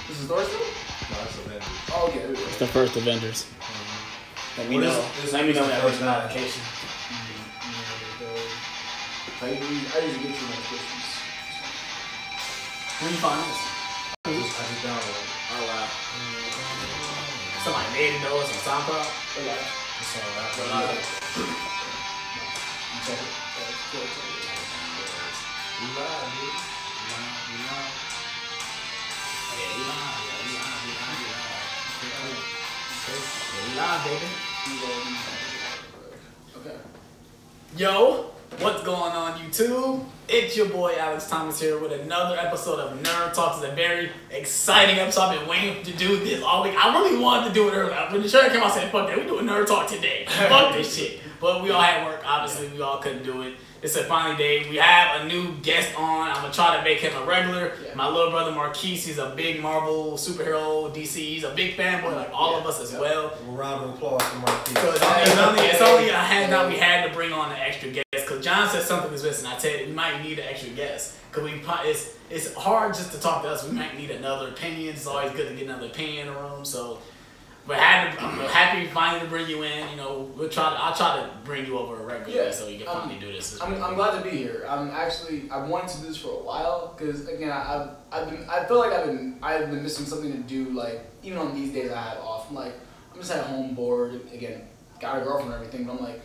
This is Thor still? No, it's Avengers. Oh, okay. It's the first Avengers. Let me know. Let me know that was an application. I usually get you notifications. When you find this? I just downloaded it. Oh wow. Somebody made it though. It's on SoundCloud. It's on that. We're live. Check it. We live, dude. We live. Yeah, we live. We live, baby. Okay. Yo, what's going on YouTube? It's your boy Alex Thomas here with another episode of Nerd Talks. It's a very exciting episode. I've been waiting to do this all week. I really wanted to do it earlier. When the show came out, I said, fuck that, we doing Nerd Talk today. Fuck this shit. But we all had work. Obviously, we all couldn't do it. It's a finally day. We have a new guest on. I'm going to try to make him a regular. Yeah. My little brother Marquise, he's a big Marvel superhero, DC. He's a big fanboy, like all of us as well. A round of applause for Marquise. So it's only a handout we had to bring on an extra guest. Because John said something was missing. I tell you, we might need an extra guest. Because it's hard just to talk to us. We might need another opinion. It's always good to get another opinion in the room. So, I'm happy finally to bring you in. You know, I'll try to bring you over regularly so we can finally do this. I'm glad to be here. I've wanted to do this for a while because again I feel like I've been missing something to do. Like even on these days I have off, I'm just at home bored. Again, got a girlfriend and everything, but I'm like,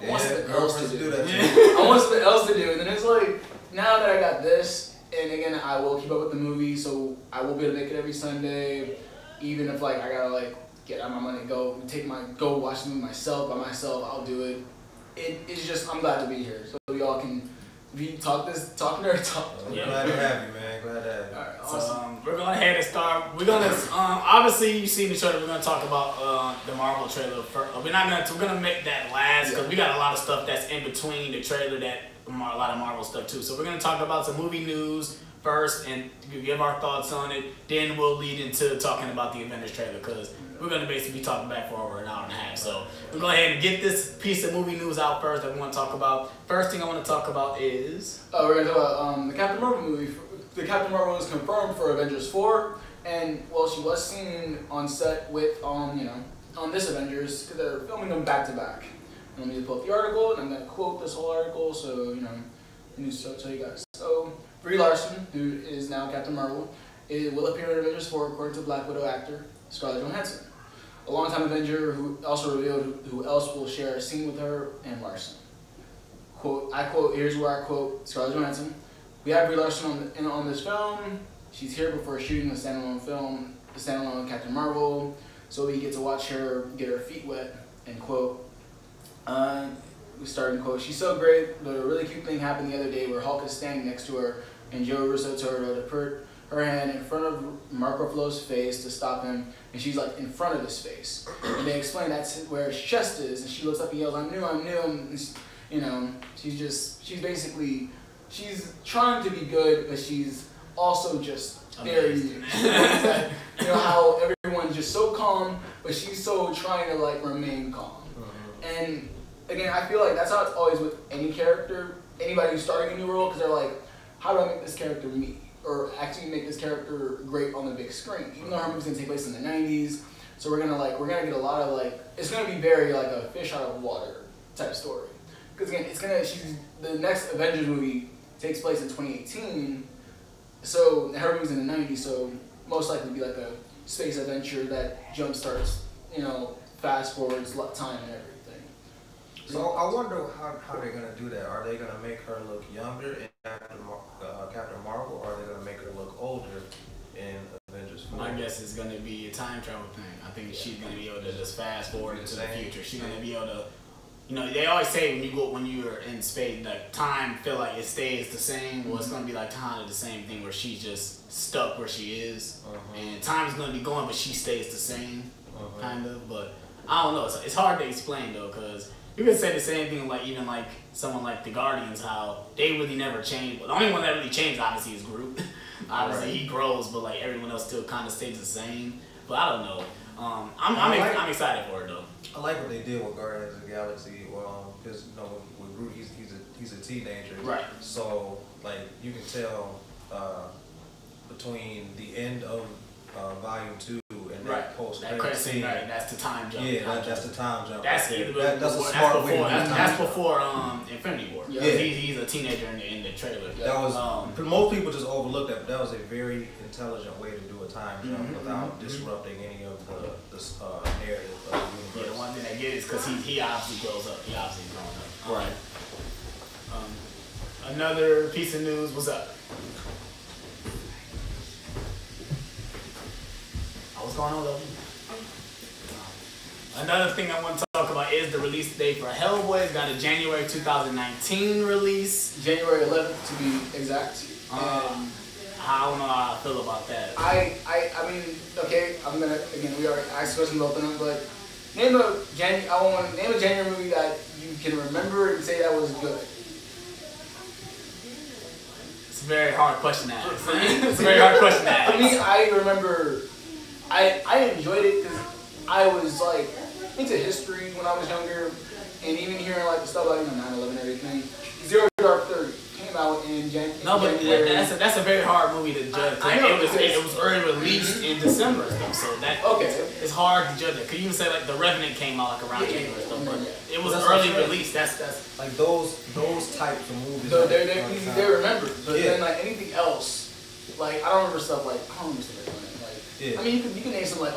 I want something else to do. I want something else to do, and then it's like now that I got this, and again I will keep up with the movie, so I will be able to make it every Sunday, even if like I gotta get out my money, go watch the movie myself by myself. I'll do it. It's just I'm glad to be here, so we all can talk nerd talk. Yeah. Glad to have you, man. Glad to have you. All right, awesome. awesome. We're going ahead and start. We're gonna obviously you've seen the trailer. We're gonna talk about the Marvel trailer first. We're gonna make that last because we got a lot of stuff that's in between the trailer that a lot of Marvel stuff too. So we're gonna talk about some movie news first and give our thoughts on it. Then we'll lead into talking about the Avengers trailer because we're going to basically be talking back for over an hour and a half. So we'll go ahead and get this piece of movie news out first that we want to talk about. First thing I want to talk about is... we're going to talk about the Captain Marvel movie. The Captain Marvel was confirmed for Avengers 4. And, well, she was seen on set with, on this Avengers because they're filming them back to back. And let me just pull up the article, and I'm going to quote this whole article so, news to tell you guys. So, Brie Larson, who is now Captain Marvel, will appear in Avengers 4 according to Black Widow actor Scarlett Johansson, a longtime Avenger who also revealed who else will share a scene with her and Larson. Here's where I quote Scarlett Johansson. We have Brie Larson on this film. She's here before shooting the standalone film, the standalone Captain Marvel, so we get to watch her get her feet wet, end quote. Starting quote, she's so great, but a really cute thing happened the other day where Hulk is standing next to her and Joe Russo told her to put her hand in front of Mark Ruffalo's face to stop him, and she's like in front of his face. And they explain that's where his chest is, and she looks up and yells, I knew. And, she's trying to be good, but she's also just very, how everyone's just so calm, but she's so trying to remain calm. And again, I feel like that's how it's always with any character, anybody who's starting a new role, because they're like, how do I make this character me? Or actually make this character great on the big screen. Even though her movie's gonna take place in the 90s, so we're gonna get a lot of it's gonna be very a fish out of water type story. Because again, the next Avengers movie takes place in 2018, so her movie's in the 90s, so most likely be a space adventure that jumpstarts, fast forwards time and everything. So I wonder how they're gonna do that. Are they gonna make her look younger in Captain Marvel, or are they gonna make her look older in Avengers 4? My guess is gonna be a time travel thing. I think she's gonna be able to just fast forward into the future. She's gonna be able to, they always say when you're in space, time feel like it stays the same. Well, it's gonna be kind of the same thing where she's just stuck where she is, and time is gonna be going, but she stays the same, kind of. But I don't know. It's hard to explain though, because you could say the same thing even someone like the Guardians, how they really never change. But the only one that really changed, obviously, is Groot. Obviously, he grows, but everyone else still kind of stays the same. But I don't know. I'm excited for it though. I like what they did with Guardians of the Galaxy. Because with Groot, he's a teenager. Right. So you can tell between the end of 2 and Right. that post That credit scene, right? That's the time jump. That's the time jump. That's right either that's a smart way to do time. That's before Infinity War. Yeah. He's a teenager in the trailer. That was most people just overlooked that, but that was a very intelligent way to do a time jump without disrupting any of the narrative of the universe. Yeah, the one thing I get is because he obviously grows up. He obviously grown up. Right. Another piece of news. What's up? What's going on, though? Another thing I want to talk about is the release date for Hellboy. It's got a January 2019 release. January 11th to be exact. I don't know how I feel about that. I mean, okay, I'm gonna again. We already asked questions about them, but name a January movie that you can remember and say that was good. It's a very hard question to ask. It's a very hard question to ask. For me, I remember. I enjoyed it because I was like into history when I was younger, and even hearing like the stuff like 9/11 and everything. Zero Dark 30 came out in January. No, but that's a very hard movie to judge. I know it was already released in December, stuff, so that it's hard to judge it. Cause you can say like The Revenant came out like around January, stuff, but it was early release. That's like those types of movies. So they're remembered, but then like anything else, like I don't remember stuff like I mean, you can name some like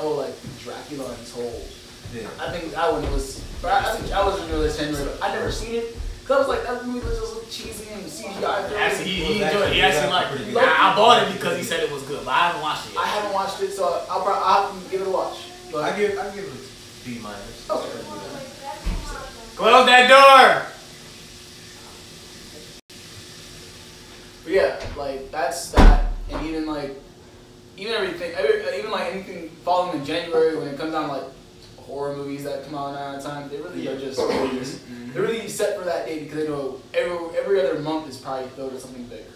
Dracula Untold. Yeah. I think that one was. But I think I wasn't really January. I never seen it because I was like that movie was just look cheesy and CGI. Actually, he enjoyed it. He actually liked it. I bought it because he said it was good, but I haven't watched it yet. I haven't watched it, so I'll have to give it a watch. But I give it a B minus. Okay. Close that door. But yeah, like that's that, and even everything, even like anything following in January when it comes down to like horror movies that come out around that time, they really are just they're really set for that day because they know every other month is probably filled with something bigger.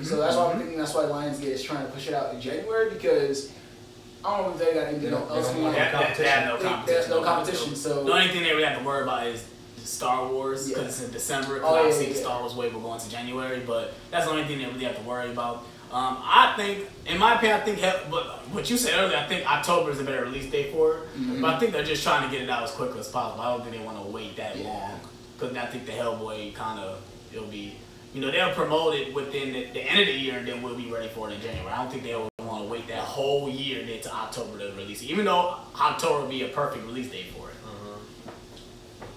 So that's why I'm thinking that's why Lionsgate is trying to push it out in January because I don't know if they got anything else. There's no competition. So the only thing they really have to worry about is Star Wars because it's in December. Because obviously the Star Wars wave will go into January, but that's the only thing they really have to worry about. I think, in my opinion, but what you said earlier, I think October is a better release date for it. But I think they're just trying to get it out as quickly as possible. I don't think they want to wait that long. Because I think the Hellboy it'll be, they'll promote it within the end of the year and then we'll be ready for it in January. I don't think they'll want to wait that whole year then to October to release it. Even though October would be a perfect release date for it.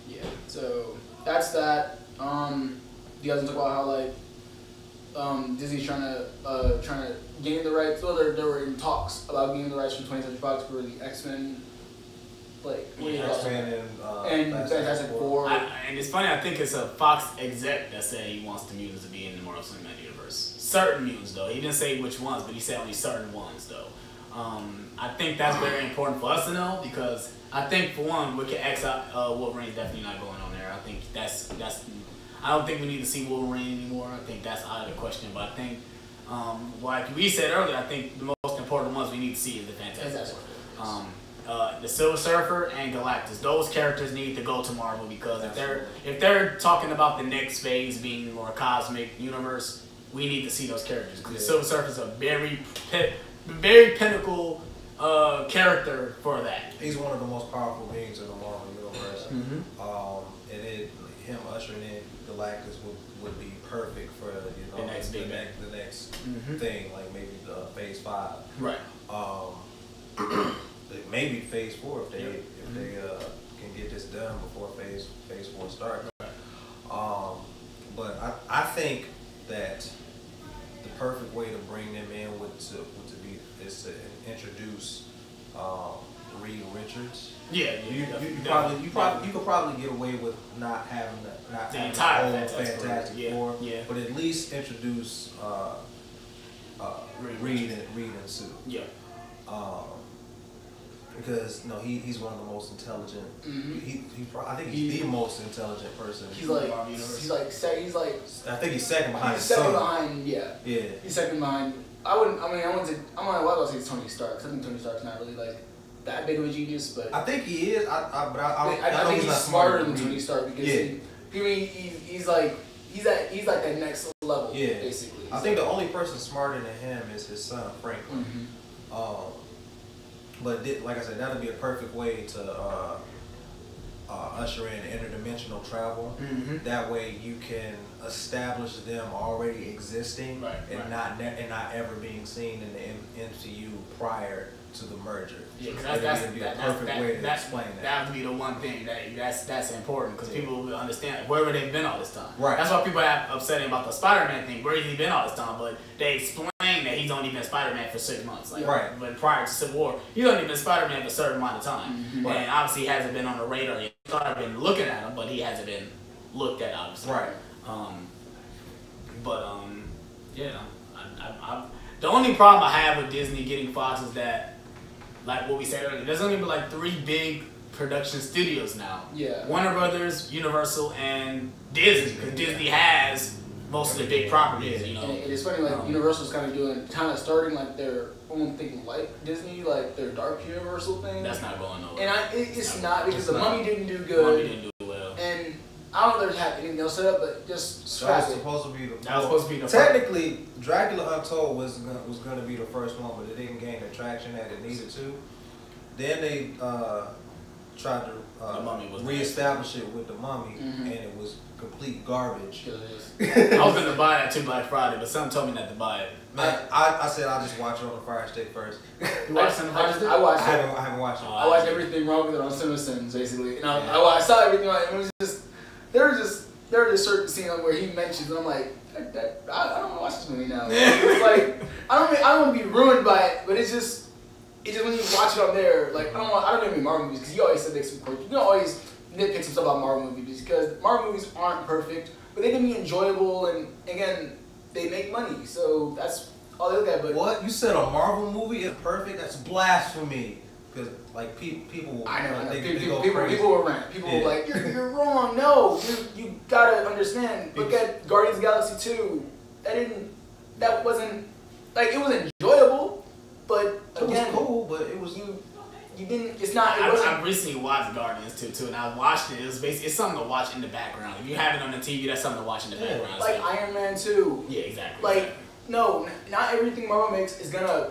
Yeah, so that's that. You guys talk about how Disney's trying to gain the rights. Well, they were in talks about gaining the rights from 20th Century Fox for the X-Men, X-Men and Fantastic Four. And it's funny. I think it's a Fox exec that said he wants the mutants to be in the Marvel Cinematic Universe. Certain mutants, though. He didn't say which ones, but he said only certain ones, though. I think that's very important for us to know because I think for one, we can X out Wolverine's definitely not going on there. I think that's. I don't think we need to see Wolverine anymore. I think that's out of the question. But I think, like we said earlier, I think the most important ones we need to see is the Fantastic Four. The Silver Surfer and Galactus. Those characters need to go to Marvel because if they're talking about the next phase being more cosmic universe, we need to see those characters. Because the Silver Surfer is a very pinnacle character for that. He's one of the most powerful beings in the Marvel universe. And him ushering in Galactus would be perfect for the next thing, like maybe the Phase 5. Right. Maybe Phase 4 if they can get this done before Phase 4 starts. Right. But I think that the perfect way to bring them in is to introduce Reed Richards. Yeah, you could probably get away with not having the entire whole Fantastic Four, but at least introduce Reed and Sue. Yeah. Because he's one of the most intelligent. I think he's the most intelligent person. He's like I think he's second behind. He's second behind. Yeah. He's second behind. I'm not say Tony Stark. I think Tony Stark's not really that big of a genius, but I think he is. I think he's smarter than Tony Stark because he's like that next level. Yeah. Basically. I think the only person smarter than him is his son Franklin. But like I said, that'll be a perfect way to usher in interdimensional travel. Mm-hmm. That way you can establish them already existing and not ever being seen in the MCU prior to the merger. Yeah, that'd be a perfect way to explain that. That would be the one thing that's important because people will understand where they've been all this time. Right. That's why people are upsetting about the Spider-Man thing. Where has he been all this time? But they explain that he's only been Spider-Man for 6 months. Like, right. But prior to Civil War, he's only been Spider-Man for a certain amount of time, Mm-hmm. and obviously he hasn't been on the radar yet. I've been looking at him, but he hasn't been looked at obviously. Right. Yeah. The only problem I have with Disney getting Fox is that, like what we said earlier, there's only been like 3 big production studios now. Yeah. Warner Brothers, Universal, and Disney. Because Disney has most of the big properties, you know. And it's funny, like Universal's kind of starting like their own thing, like Disney, like their Dark Universal thing. That's not going nowhere. And it's not because the Mummy didn't do The good. Mummy didn't do well. And I don't know if they have anything else set up, but just That scrap was it. supposed to be the. That was supposed to be the Technically, Dracula Untold was going to be the first one, but it didn't gain the traction that it needed to. Then they tried to The Mummy was reestablish it with the Mummy, Mhm. and it was complete garbage. I was gonna buy that too Black Friday, but some told me not to buy it. Man, I said I'll just watch it on the Fire Stick first. You watched some I watched it. I haven't watched it. I watched everything wrong with it on Simpsons, basically. And I saw everything wrong. It was just there were just certain scenes where he mentions, and I'm like, I don't want to watch this movie now. It's like I don't want to be ruined by it, but it's just when you watch it on there, like I don't know any Marvel movies because you always said some quirky. You can always nitpick some stuff about Marvel movies because Marvel movies aren't perfect, but they can be enjoyable, and again, they make money, so that's all they look at. But What? You said a Marvel movie is perfect? That's blasphemy. Because like people, I know, they people go crazy. will rant. People will like, you're wrong. No, you gotta understand. Look at Guardians of the Galaxy 2. That wasn't like it was enjoyable, but again, it was cool, but it was you didn't. It's not. It wasn't. I recently watched Guardians too, and I watched it. It's something to watch in the background. If you have it on the TV, that's something to watch in the background. Like Iron Man 2. Yeah, exactly. Like no, not everything Marvel makes is gonna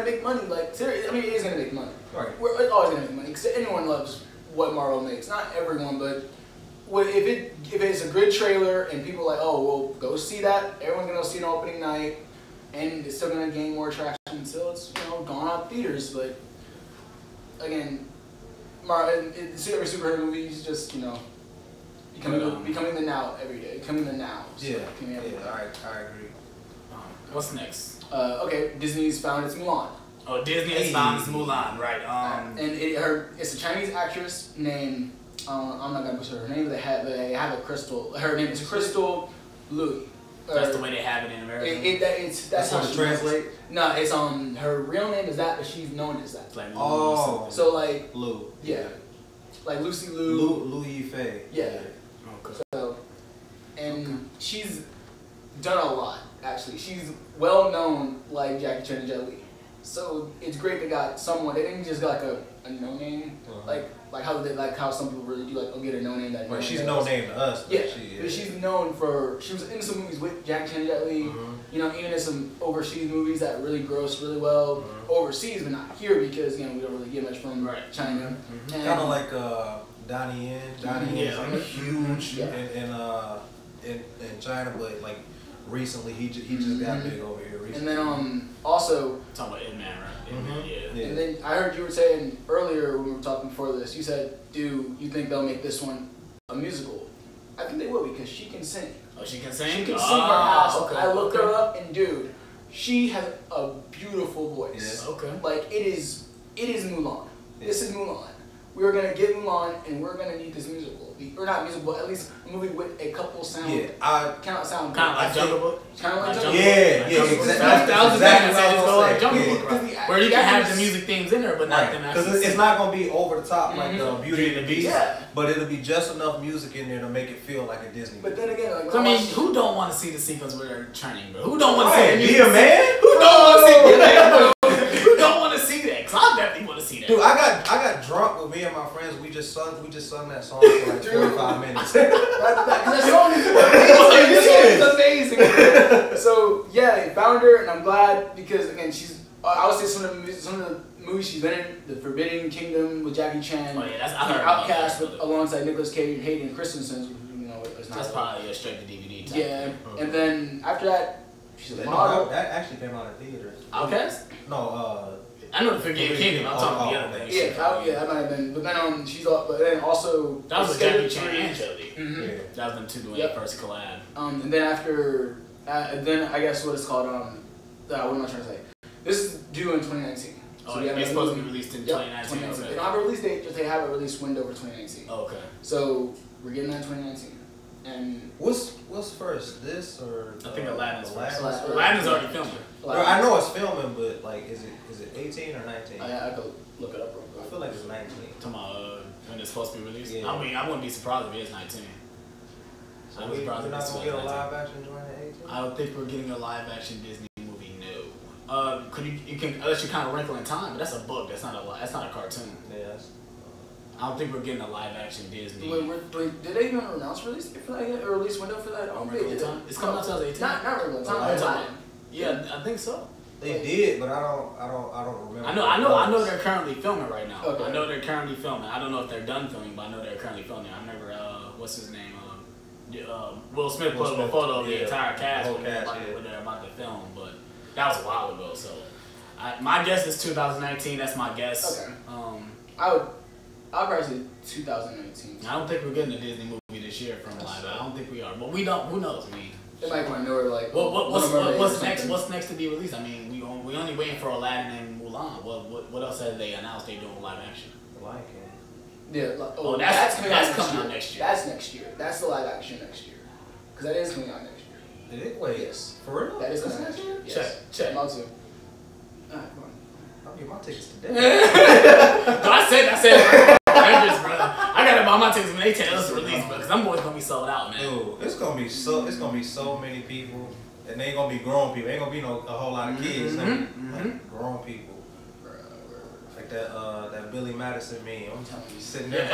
make money. Like seriously, I mean, it is gonna make money. Right. It's always gonna make money because anyone loves what Marvel makes. Not everyone, but if it's a good trailer and people are like, oh well, go see that. Everyone's gonna see it on opening night, and it's still gonna gain more traction until it's gone out theaters. But again, every superhero movie is just becoming the now every day, becoming the now. So Yeah, I agree. What's next? Okay, Disney's found its Mulan. Oh, Disney has found its Mulan, right? And it's a Chinese actress named I'm not gonna put her name, but they have a Crystal. Her name is Crystal Louis. That's the way they have it in America. That's how to translate. No, it's her real name is that, but she's known as that. It's like So like Lou. Yeah, like Lucy Liu. Lou Yifei. Yeah. Okay. So, and she's done a lot. Actually, she's well known like Jackie Chan and Jet Li. So it's great they got someone. They didn't just get like a no name, like how some people really do, like get a no name that. But she's no name to us. Yeah, but she's known for she was in some movies with Jackie Chan and Jet Li. Even in some overseas movies that really grossed really well overseas, but not here because we don't really get much from China. Kind of like Donnie Yen. Donnie Yen is like huge in China, but like recently he just got big over here recently. And then also talking about Ip Man, right? Yeah. And then I heard you were saying earlier when we were talking before this, you said, do you think they'll make this one a musical? I think they will because she can sing. Oh, she can sing? She can sing her ass off. Okay. I looked her up and dude, she has a beautiful voice. Yeah. Okay. Like it is Mulan. Yeah. This is Mulan. We're gonna get Mulan and we're gonna need this musical. Or not musical, but at least a movie with a couple sound. Yeah, kind of like Jungle Book. Kind of like Jungle Book. Yeah, exactly. That was the thing I said. It's like Jungle Yeah. Book, right? Where you can have the music themes in there, but not them actually. Because it's not gonna be over the top like the Beauty and the Beast. Yeah. But it'll be just enough music in there to make it feel like a Disney. But then again, like I mean, who don't want to see the sequence where they're training, bro? Who don't want to see that? Be a man? Who don't want to see that? Who don't want to see that? Because I definitely want to see that. Dude, I got drunk with me and my friends. We just sung that song for like 45 minutes. That song is amazing. So yeah, they found her, and I'm glad because again she's I would say some of the movies she's been in, The Forbidden Kingdom with Jackie Chan, Oh yeah, that's I heard Outcast alongside Nicolas Cage and Hayden Christensen. You know, it's not that's probably a straight to DVD type. Yeah, and then after that, she's a No, model. that actually came out in theaters. Outcast? No, I know The Forbidden Kingdom. I'm talking about the other thing. Yeah, that might have been. But then but then also That was a Jackie Chan and Chili. Mm-hmm. Yeah. That was them two doing their first collab. And then after, then I guess what it's called. What am I trying to say? This is due in 2019. Oh, yeah, it's supposed to be released in 2019. Okay. They don't have a release date, just they have a release window for 2019. Oh, okay. So we're getting that in 2019. And what's first, this or I think Aladdin's first. Aladdin's Aladdin's already filming. Well, I know it's filming, but like, is it 18 or 19? I could look it up real quick. I feel like it's 19. Talking about when it's supposed to be released. Yeah. I mean, I wouldn't be surprised if it is 19. So I'm we're surprised not if gonna it's get a 19. live action 2018. I don't think we're getting a live action Disney movie. No. Could you can unless you kind of wrinkle in time, but that's a book. That's not a cartoon. Yeah. I don't think we're getting a live action Disney. Wait, did they even announce release date for that yet? Or release window for that? I don't think they did. It's coming out 2018. Not regular time. Aladdin. Yeah, I think so. They did, but I don't remember. I know they're currently filming right now. Okay. I know they're currently filming. I don't know if they're done filming, but I know they're currently filming. I remember what's his name? Will Smith put up a photo of the entire cast when they're about to film, but that was a while ago. So my guess is 2019. That's my guess. Okay. I'll probably say 2019. I don't think we're getting a Disney movie this year from live. I don't think we are, but we don't. Who knows? It might come out nowhere like. What's next? What's next to be released? I mean, we only waiting for Aladdin and Mulan. What else have they announced they doing live action? Lion King. Yeah. That's coming out next year. That's next year. That's the live action next year. Because that is coming out next year. Did it? Wait. Yes. For real? That is coming out next year. Yes. Check. I'm out too. Alright, come on. I'll get my tickets today. No, I said Avengers, bro. I gotta buy my tickets when they tell us to release, bro, because them boys gonna be sold out, man. Dude, it's gonna be so many people, and they ain't gonna be grown people. Ain't gonna be a whole lot of kids. Like grown people. Like that Billy Madison meme. I'm sitting there.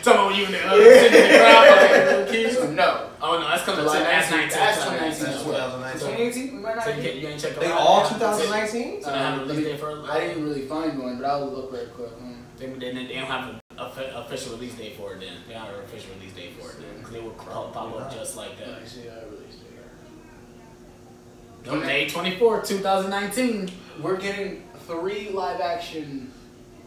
Talking about you in the sitting in the crowd, like little kids. So no. Oh no, that's coming to that's 19. That's 2019. 2018. We might not. So you ain't check. They all 2019. So they have a release date for. I didn't really find one, but I'll look very quick. They don't have an official release date for it then. They don't have an official release date for it then. Because they will pop up just like that. Let me see that release date. May 24th, 2019. We're getting 3 live action.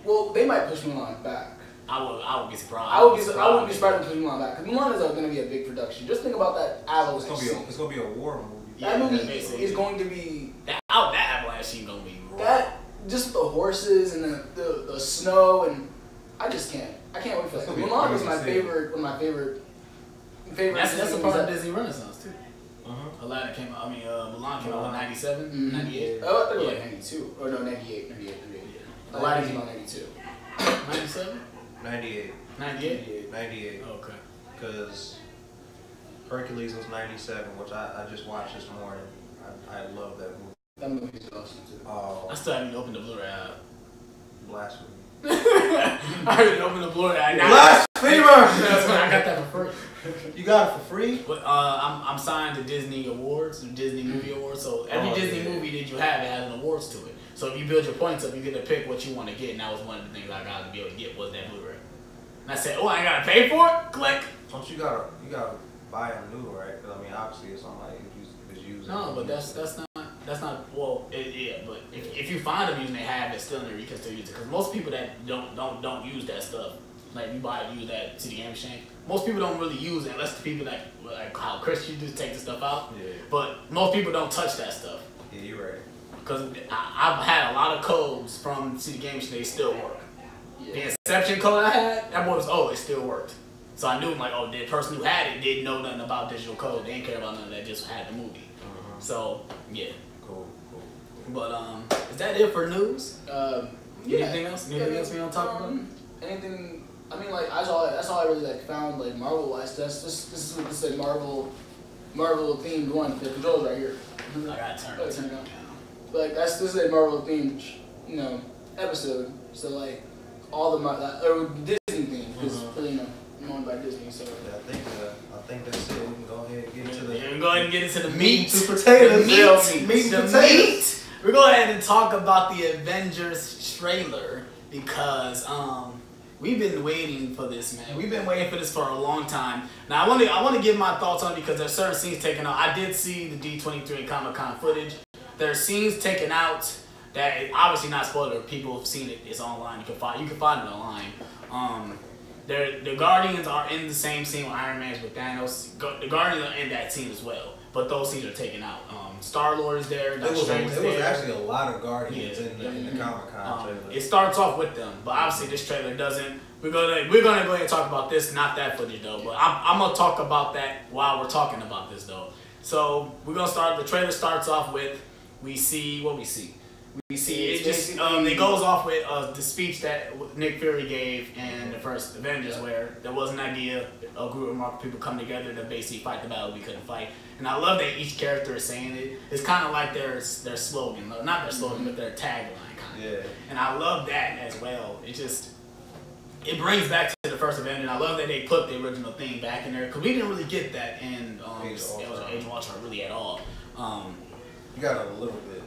Well, they might push Mulan back. I would be surprised. I wouldn't be surprised if they push Mulan back because Mulan is going to be a big production. Just think about that Avalanche. It's gonna be a war movie. That movie is going to be that Avalanche scene gonna be raw. that just the horses and the snow and I just can't. I can't wait for that. Mulan was my favorite. One of my favorite. That's a part of Disney Renaissance too. Uh-huh. Aladdin came out. I mean, Mulan came out in 97, 98. Oh, I think it was like 92. Or no, 98. Aladdin came out 92. 97? 98. 98? 98. Okay. Because Hercules was 97, which I just watched this morning. I love that movie. That movie's awesome too. Oh, I still haven't opened the Blu-ray app. blasphemy. I haven't opened the Blu-ray app. Blasphemer! That's when I got that for free. You got it for free? But I'm signed to Disney Awards, Disney Movie Awards. So every Disney movie that you have, it has an awards to it. So if you build your points up, you get to pick what you want to get. And that was one of the things I got to be able to get was that Blu-ray. And I said, oh, I ain't got to pay for it? Click. Don't you gotta buy them new, right? Because I mean, obviously it's on like it's used. No, but that's not well. Yeah, but if you find a music they have that's still in there, you can still use it. Because most people that don't use that stuff, like you buy use that CD game machine. Most people don't really use it unless the people that like how Chris you just take the stuff out. Yeah. But most people don't touch that stuff. Yeah, you're right. Because I've had a lot of codes from CD game machine. They still work. Yeah. The Inception code I had, that boy was it still worked. So I knew like the person who had it didn't know nothing about digital code. They didn't care about none of that. Just had the movie. So yeah. Cool. But is that it for news? Yeah. Anything else? Anything else we don't talk about? Anything? I mean, like that's all I really like found like Marvel wise. This is a Marvel themed one. The controls right here. I gotta turn it on. But like this is a Marvel themed episode. So like all the Disney themed because I'm owned by Disney. So Yeah, I think that's it. We can go ahead and get into the Go ahead and get into the meat. to potatoes. The meat. We're going ahead and talk about the Avengers trailer because we've been waiting for this, man. We've been waiting for this for a long time. Now I want to give my thoughts on it because there's certain scenes taken out. I did see the D23 Comic-Con footage. There are scenes taken out that obviously not spoiler. People have seen it. It's online. You can find it online. The Guardians are in the same scene with Iron Man with Thanos. The Guardians are in that scene as well, but those scenes are taken out. Star-Lord is there. There was actually a lot of Guardians in the Comic-Con trailer. It starts off with them, but obviously this trailer doesn't. We're gonna go ahead and talk about this, not that footage though. But I'm gonna talk about that while we're talking about this though. So we're gonna start. The trailer starts off with we see what we see. We see it just it goes off with the speech that Nick Fury gave in the first Avengers, where there was an idea, a group of market people come together to basically fight the battle we couldn't fight. And I love that each character is saying it. It's kind of like their slogan, not their slogan, but their tagline kind of. Yeah. And I love that as well. It brings back to the first Avenger. And I love that they put the original thing back in there because we didn't really get that in Age of Ultron really at all. You got a little bit.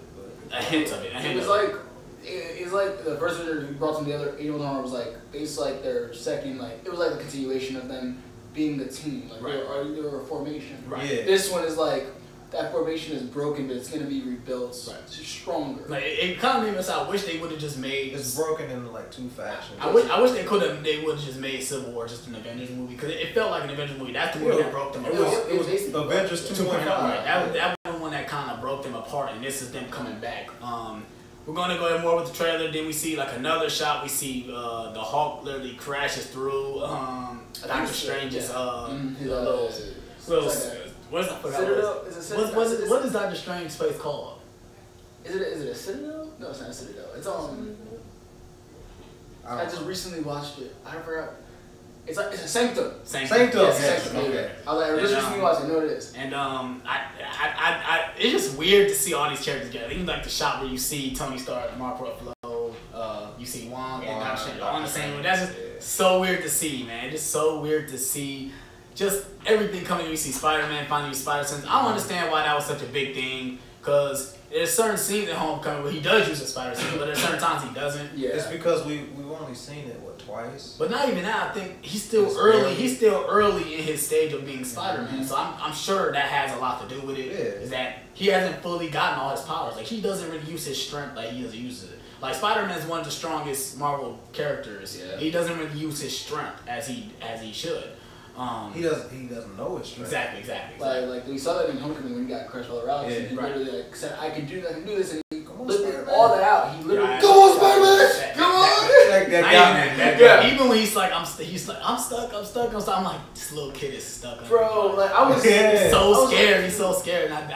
A hint of it. It was like the first Avenger who brought them together. Age of Ultron was like basically like their second, like it was like the continuation of them being the team. Like they were a formation. Right. Yeah. This one is like that formation is broken, but it's gonna be rebuilt stronger. Like it kind of made us. I wish they would have just made. It's broken into like two factions. I wish they would have just made Civil War just an Avengers movie because it felt like an Avengers movie. That's the movie that broke them apart. It was Avengers 2.5. Right. That was the one that kind of broke them apart, and this is them coming back. We're gonna go ahead more with the trailer. Then we see like another shot. We see the Hulk literally crashes through Doctor Strange's what is Doctor Strange's place called? Is it a Citadel? No, it's not a Citadel. It's I just recently watched it. I forgot. It's a Sanctum. Sanctum. Yes, Sanctum. Okay. I just recently watched it. I know what it is. And it's just weird to see all these characters together. Even like the shot where you see Tony Stark, Mark Ruffalo, you see Wong and Doctor Strange all on the same one. That's just so weird to see, man. It's just so weird to see. Just everything coming. You see Spider-Man finally use Spider-Sense. I don't understand why that was such a big thing. Because there's certain scenes in Homecoming where he does use a Spider-Sense, but there's certain times he doesn't. Yeah. It's because we've only seen it twice. But not even that. I think he's still early. He's still early in his stage of being Spider-Man. So I'm sure that has a lot to do with it. Yeah. Is that he hasn't fully gotten all his powers. Like he doesn't really use his strength like he uses it. Like Spider-Man is one of the strongest Marvel characters. Yeah. He doesn't really use his strength as he should. He doesn't know his strength. Exactly. Like we saw that in Homecoming when he got crushed all around. Yeah. He literally like said, "I can do this," and he lifted all that out. He literally, "Come on, Spider-Man! Come on!" Even when he's like, I'm stuck. I'm like, this little kid is stuck. Bro, like I was so scared. He's so scared. And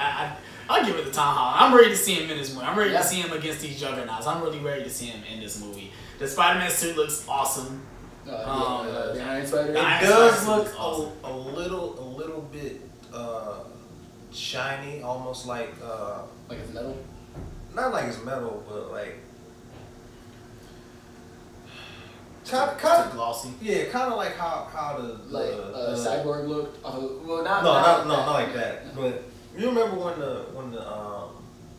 I'll give it to Tom Holland. I'm ready to see him in this movie. I'm ready to see him against these juggernauts. I'm really ready to see him in this movie. The Spider-Man suit looks awesome. The Iron Spider. It does look a little bit shiny, almost like it's metal. Not like it's metal, but like kind of glossy. Yeah, kind of like how the Cyborg looked. Not like that. But you remember when the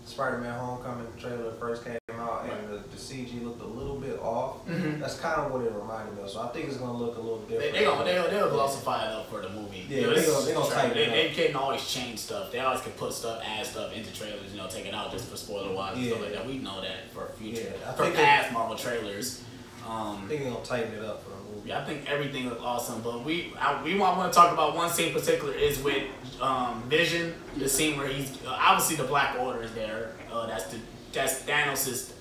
Spider-Man Homecoming trailer first came out and the CG looked a little bit off? Mm-hmm. That's kind of what it reminded me of. So I think it's gonna look a little different. They'll glossify it up for the movie. Yeah, they're gonna tighten it up. They can always change stuff. They always can put add stuff into trailers. Take it out just for spoiler wise and stuff like that. We know that for future, for past Marvel trailers. I think they're gonna tighten it up for the movie. Yeah, I think everything looks awesome. But we want to talk about one scene in particular is with Vision. The scene where he's obviously the Black Order is there. That's Thanos'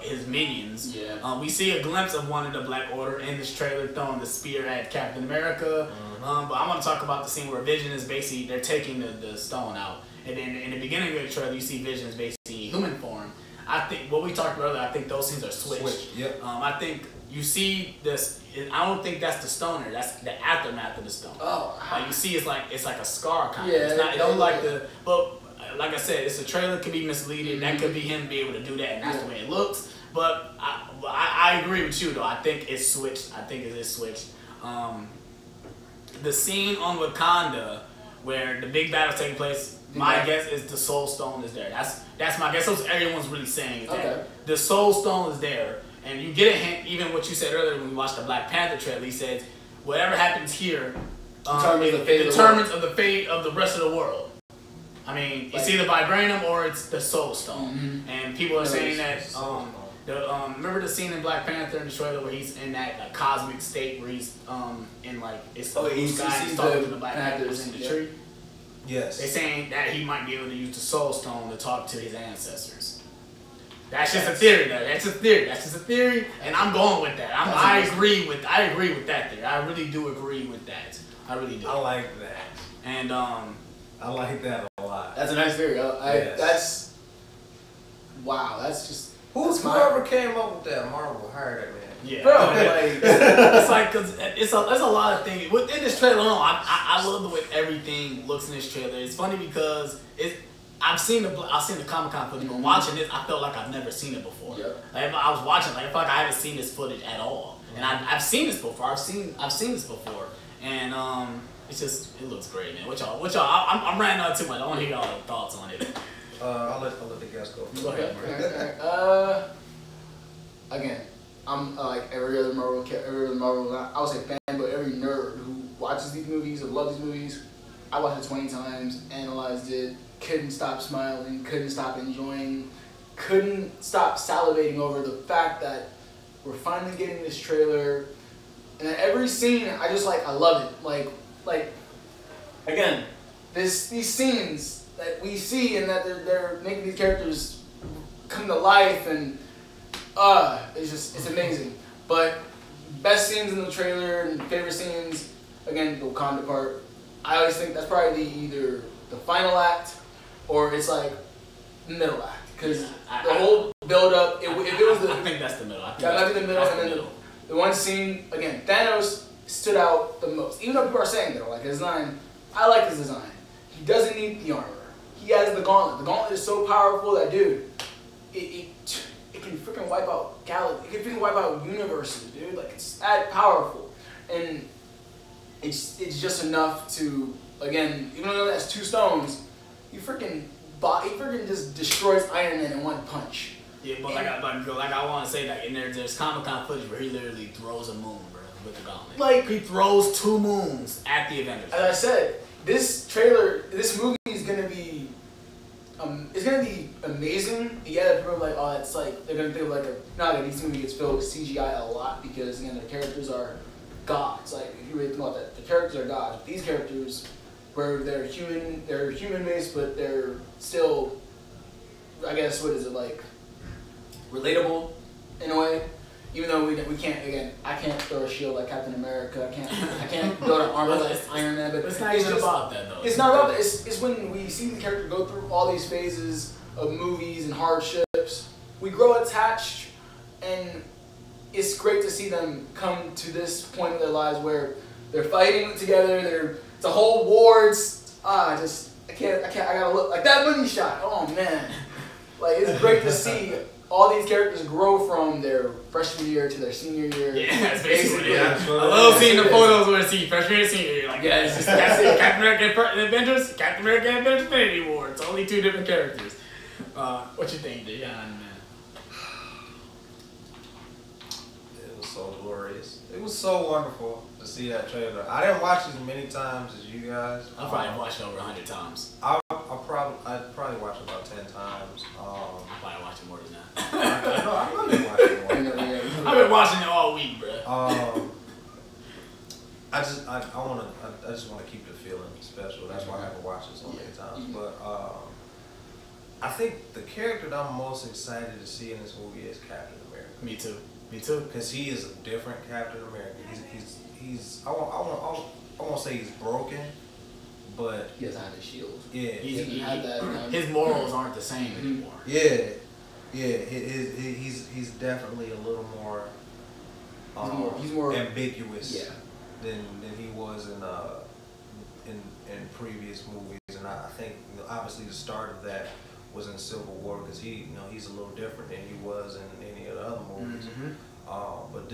his minions. Yeah. We see a glimpse of one of the Black Order in this trailer throwing the spear at Captain America. But I want to talk about the scene where Vision is basically they're taking the stone out, and then in the beginning of the trailer you see Vision is basically human form. I think what we talked about earlier. I think those scenes are switched. Yep. I think you see this. I don't think that's the stoner. That's the aftermath of the stone. Oh. Like you see, it's like a scar kind of. Yeah. It's not. It don't like the. But like I said, it's a trailer. Could be misleading. Mm-hmm. That could be him being able to do that, and that's the way it looks. But I agree with you though. I think it's switched. I think it is switched. The scene on Wakanda where the big battle's taking place. My guess is the Soul Stone is there. That's my guess. That's what everyone's really saying. Is Okay. that the Soul Stone is there, and you get a hint. Even what you said earlier when we watched the Black Panther trailer, he said, "Whatever happens here, determines of the fate of the rest of the world." I mean, it's either vibranium or it's the Soul Stone, and people are saying that. Remember the scene in Black Panther in the trailer where he's in that like, cosmic state where he's in like it's the blue sky, he's talking to the Black Panthers in the tree. Yes. They're saying that he might be able to use the Soul Stone to talk to his ancestors. That's just a theory, though. That's just a theory, and I'm going with that. I agree with that theory. I really do agree with that. I really do. I like that. And I like that a lot. That's a nice theory. That's wow. That's just whoever came up with that Marvel hired that man. Yeah, bro. Like it's like because there's a lot of things within this trailer alone. I love the way everything looks in this trailer. It's funny because I've seen the Comic-Con footage, but watching this, I felt like I've never seen it before. Yep. Like I was watching, like I felt like I haven't seen this footage at all, and I've seen this before. I've seen this before, and it looks great, man. What y'all? I'm ranting on too much. I want to hear y'all thoughts on it. I'll let the guests go. Go ahead, Mark. Again, I'm like every other Marvel, I would say fan, but every nerd who watches these movies or loves these movies, I watched it 20 times, analyzed it, couldn't stop smiling, couldn't stop enjoying, couldn't stop salivating over the fact that we're finally getting this trailer, and at every scene, I love it. Like again, these scenes that we see and that they're making these characters come to life and it's amazing. But best scenes in the trailer and favorite scenes, again, the Wakanda part. I always think that's probably either the final act or it's like the middle act because the whole build up. If it was I think that's the middle. That might be the middle, and then the one scene again, Thanos stood out the most. Even though people are saying they don't like his design, I like his design. He doesn't need the armor. He has the gauntlet. The gauntlet is so powerful that dude, it can freaking wipe out galaxies. It can freaking wipe out universes, dude. Like it's that powerful, and it's just enough to again, even though that's 2 stones, he freaking just destroys Iron Man in one punch. Yeah, but I want to say that in there's Comic-Con footage where he literally throws a moon, bro, with the gauntlet. Like he throws 2 moons at the Avengers. As I said, this movie is gonna be, it's gonna be amazing. Yeah, people are like, oh, it's like they're gonna think of like this movie gets filled with CGI a lot because again, the characters are gods. Like if you really think about that, the characters are gods. These characters, where they're human based, but they're still, I guess, what is it like, relatable in a way. Even though we can't, again, I can't throw a shield like Captain America. I can't build an armor like Iron Man. But it's not even about that though. It's not about that. It's when we see the character go through all these phases of movies and hardships. We grow attached, and it's great to see them come to this point in their lives where they're fighting together. It's a whole war. I gotta look like that money shot. Oh man, like it's great to see all these characters grow from their freshman year to their senior year. Yeah, that's basically it. I love seeing the photos where it's freshman year, senior year. Like, yeah, it's just, that's it. Captain America and Avengers, Captain America and Infinity War. It's only 2 different characters. What you think, Dion, man? It was so glorious. It was so wonderful to see that trailer. I didn't watch it as many times as you guys. I probably watched it over 100 times. I'd probably watch it about 10 times. I probably watched it more than that. I know you watched it more than that. I've been watching it all week, bro. I just want to keep the feeling special. That's why I haven't watched it so many times. But I think the character that I'm most excited to see in this movie is Captain America. Me too. Because he is a different Captain America. He's I won't say he's broken, but he doesn't have the shield. Yeah, his morals aren't the same anymore. Yeah. He's definitely a little more. He's more ambiguous. Than he was in previous movies, and I think obviously the start of that was in Civil War because he's a little different than he was in any of the other movies. Mm-hmm. But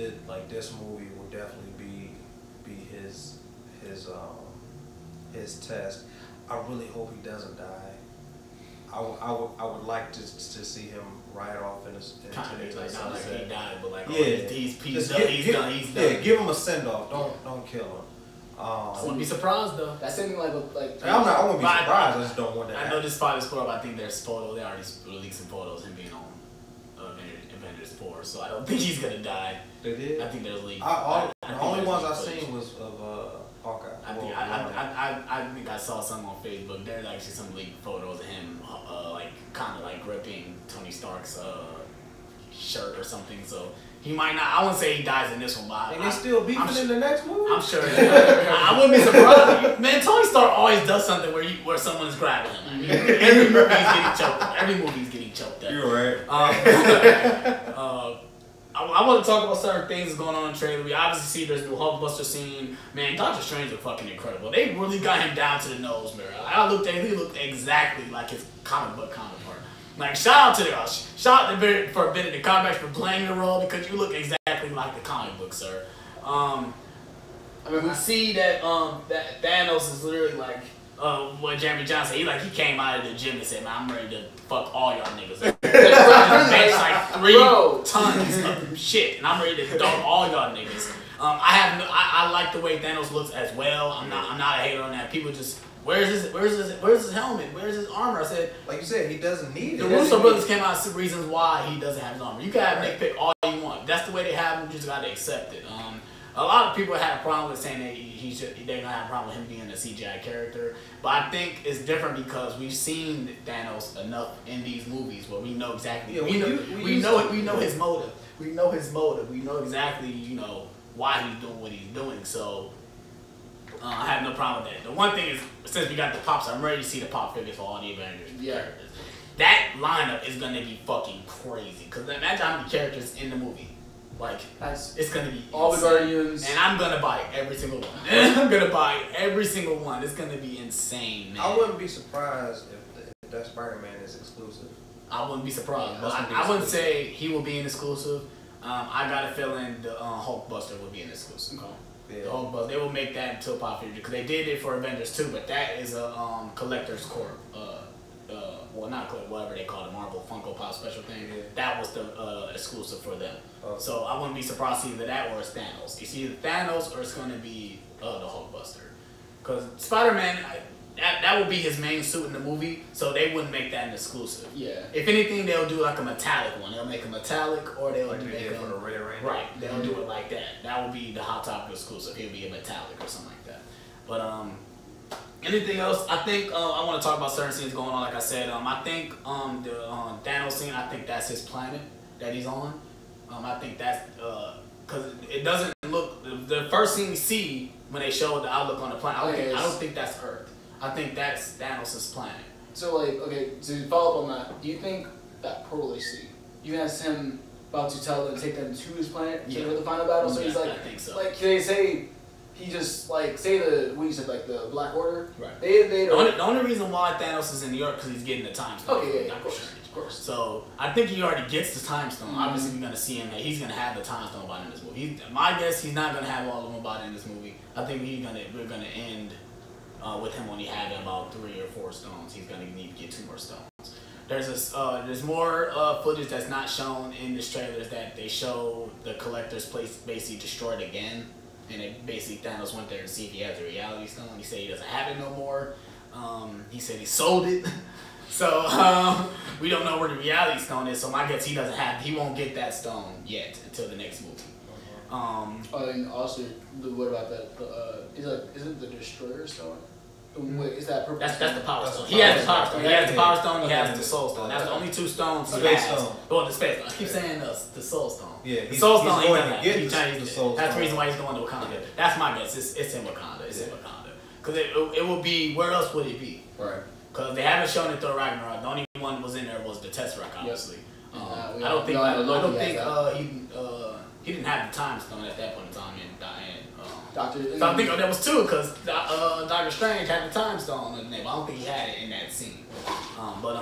this movie will definitely be his test. I really hope he doesn't die. I would like to see him ride off in kind of like not like he died, but like yeah, he's done. Yeah, give him a send off. Don't kill him. I wouldn't be surprised though. That's something like I wouldn't be surprised. I just don't want that. I know this part is spoiled, but I think there's photos. They already released some photos of him being on Avengers 4, so I don't think he's gonna die. They did. I think there's leaks. The only ones I seen was of Hawkeye. I think I saw some on Facebook. There's actually some leaked photos of him, like kind of like gripping Tony Stark's shirt or something. So he might not. I wouldn't say he dies in this one, but and they still beefing in the next movie. I'm sure. I wouldn't be surprised. Man, Tony Stark always does something where someone is grabbing him. I mean, every movie he's getting choked up. Every movie he's getting choked up. You're right. I want to talk about certain things that's going on in the trailer. We obviously see there's a new Hulkbuster scene. Man, Doctor Strange looked fucking incredible. They really got him down to the nose, man. I looked at him, he looked exactly like his comic book counterpart. Like, shout out to for Benedict Cumberbatch for playing the role because you look exactly like the comic book, sir. I mean, we see that that Thanos is literally like what Jeremy Johnson said. He came out of the gym and said, "Man, I'm ready to fuck all y'all niggas." Bench like 3 tons of shit, and I'm ready to dunk all y'all niggas. I like the way Thanos looks as well. I'm not a hater on that. People just where's his helmet? Where's his armor? I said, like you said, he doesn't need it. The Russo brothers came out with reasons why he doesn't have his armor. You can have Nick pick all you want. That's the way they have him. You just gotta accept it. A lot of people had a problem with saying that they're gonna have a problem with him being a CGI character, but I think it's different because we've seen Thanos enough in these movies where we know exactly. We know his motive. We know his motive. We know exactly why he's doing what he's doing. So I have no problem with that. The one thing is, since we got the pops, I'm ready to see the pop figures for all the Avengers characters. That lineup is gonna be fucking crazy. Cause imagine how many characters in the movie. Like, it's gonna be all insane. the Guardians, and I'm gonna buy every single one. I'm gonna buy every single one. It's gonna be insane, man. I wouldn't be surprised if that Spider-Man is exclusive. I wouldn't be surprised, but I wouldn't say he will be an exclusive. I got a feeling the Hulkbuster will be an exclusive. Okay. Yeah. The Hulkbuster, they will make that into a pop figure because they did it for Avengers 2, but that is a collector's corp. Well, not whatever they call it, Marvel Funko Pop special thing. Yeah. That was the exclusive for them. So I wouldn't be surprised to see either that or it's Thanos. It's either Thanos or it's going to be the Hulkbuster. Because Spider-Man, that would be his main suit in the movie, so they wouldn't make that an exclusive. Yeah. If anything, they'll do like a metallic one. They'll make a metallic or they'll do make for the Red Ranger. Right. They'll do it like that. That would be the Hot Topic exclusive. He'll be a metallic or something like that. But anything else? I think I want to talk about certain scenes going on. Like I said, I think the Thanos scene. I think that's his planet that he's on. I think that's because it doesn't look. The first scene we see when they show the outlook on the planet, I don't think that's Earth. I think that's Thanos' planet. So to follow up on that, do you think that portal they see, you asked him about to tell them, take them to his planet to the final battle? So he's like, I think so. Like they say. He just say what you said, like the Black Order. Right. They the only reason why Thanos is in New York because he's getting the time stone. Okay, yeah, of course. So I think he already gets the time stone. Obviously, we're gonna see him. He's gonna have the time stone by in this movie. My guess, he's not gonna have all of them by in this movie. I think we're gonna end with him only having about 3 or 4 stones. He's gonna need to get 2 more stones. There's more footage that's not shown in this trailer that they show the collector's place basically destroyed again. And basically Thanos went there to see if he has a reality stone. He said he doesn't have it no more. He said he sold it. So we don't know where the reality stone is. So my guess he won't get that stone yet until the next movie. And also, what about that? Is it the Destroyer Stone? Wait, is that purple? That's the Power Stone. He has the Power Stone. He has the Power Stone. He has the Soul Stone. That's the only 2 stones he has. Well, the Space Stone. I keep saying the Soul Stone. Yeah, the Soul Stone. He's trying to get the Soul Stone. That's the reason why he's going to Wakanda. That's my guess. It's in Wakanda. It's in Wakanda. Because it will be. Where else would it be? Right. Because they haven't shown it through Ragnarok. The only one was in there was the Tesseract, obviously. I don't think he didn't have the Time Stone at that point in time. So I think there was 2 because Doctor Strange had the Time Stone in there, but I don't think he had it in that scene. What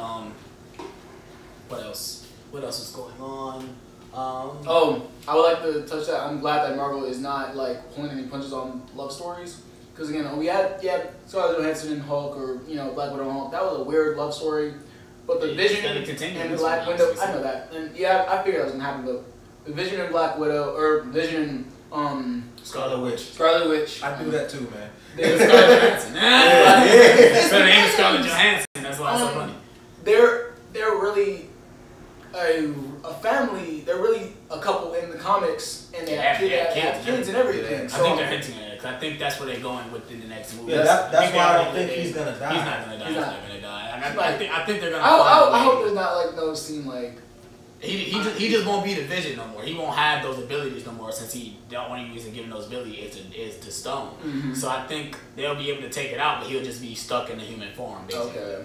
else? What else is going on? I would like to touch that. I'm glad that Marvel is not pulling any punches on love stories. Because again, we had Scarlett Johansson and Hulk, or Black Widow and Hulk. That was a weird love story. But the Vision continue and Black Widow, I know that, and yeah, I figured that was gonna happen. But the Vision and Black Widow, or Vision and Scarlet Witch. Scarlet Witch. I do that too, man. Scarlett Johansson. It's the name of Scarlett Johansson. That's why it's so funny. They're really a family. They're really a couple in the comics, and they have kids and everything. I think they're hinting at it. 'Cause I think that's where they're going within the next movie. Yeah, that's why I don't think he's gonna die. He's not gonna die. He's not gonna die. I think they're gonna. I hope there's not like no scene like. He just won't be the Vision no more. He won't have those abilities no more since the only reason giving those abilities is to stone. Mm-hmm. So I think they'll be able to take it out, but he'll just be stuck in the human form basically. Okay.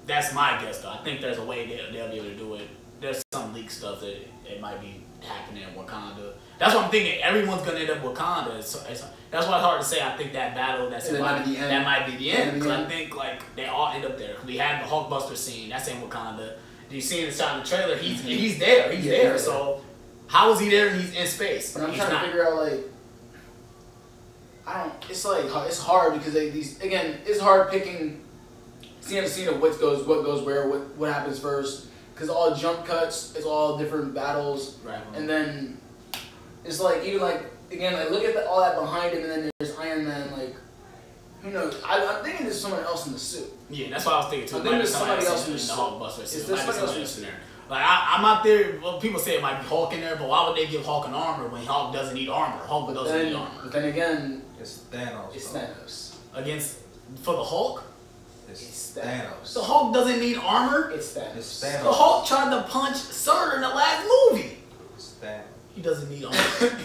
That's my guess though. I think there's a way they'll be able to do it. There's some leak stuff that it might be happening in Wakanda. That's what I'm thinking. Everyone's gonna end up Wakanda. That's why it's hard to say. I think that battle that might be the end. Because I think like they all end up there. We had the Hulkbuster scene. That's in Wakanda. You see the shot in the trailer. He's there. He's there. So how is he there and he's in space? But I'm trying to figure out like. It's like it's hard because it's hard picking. Scene to scene of what goes where, what happens first, because all jump cuts, it's all different battles, right? And then it's like even like again like look at all that behind him, and then there's Iron Man. Like who knows? I'm thinking there's someone else in the suit. Yeah, that's what I was thinking too. I think there's somebody else in the Hulkbuster suit. Is there somebody else in there? Like I'm out there. Well, people say it might be Hulk in there, but why would they give Hulk an armor when Hulk doesn't need armor? Hulk doesn't need armor. But then again, it's Thanos. It's Thanos for the Hulk. It's Thanos. The Hulk doesn't need armor. It's Thanos. It's Thanos. The Hulk tried to punch Sir in the last movie. It's Thanos. He doesn't need armor.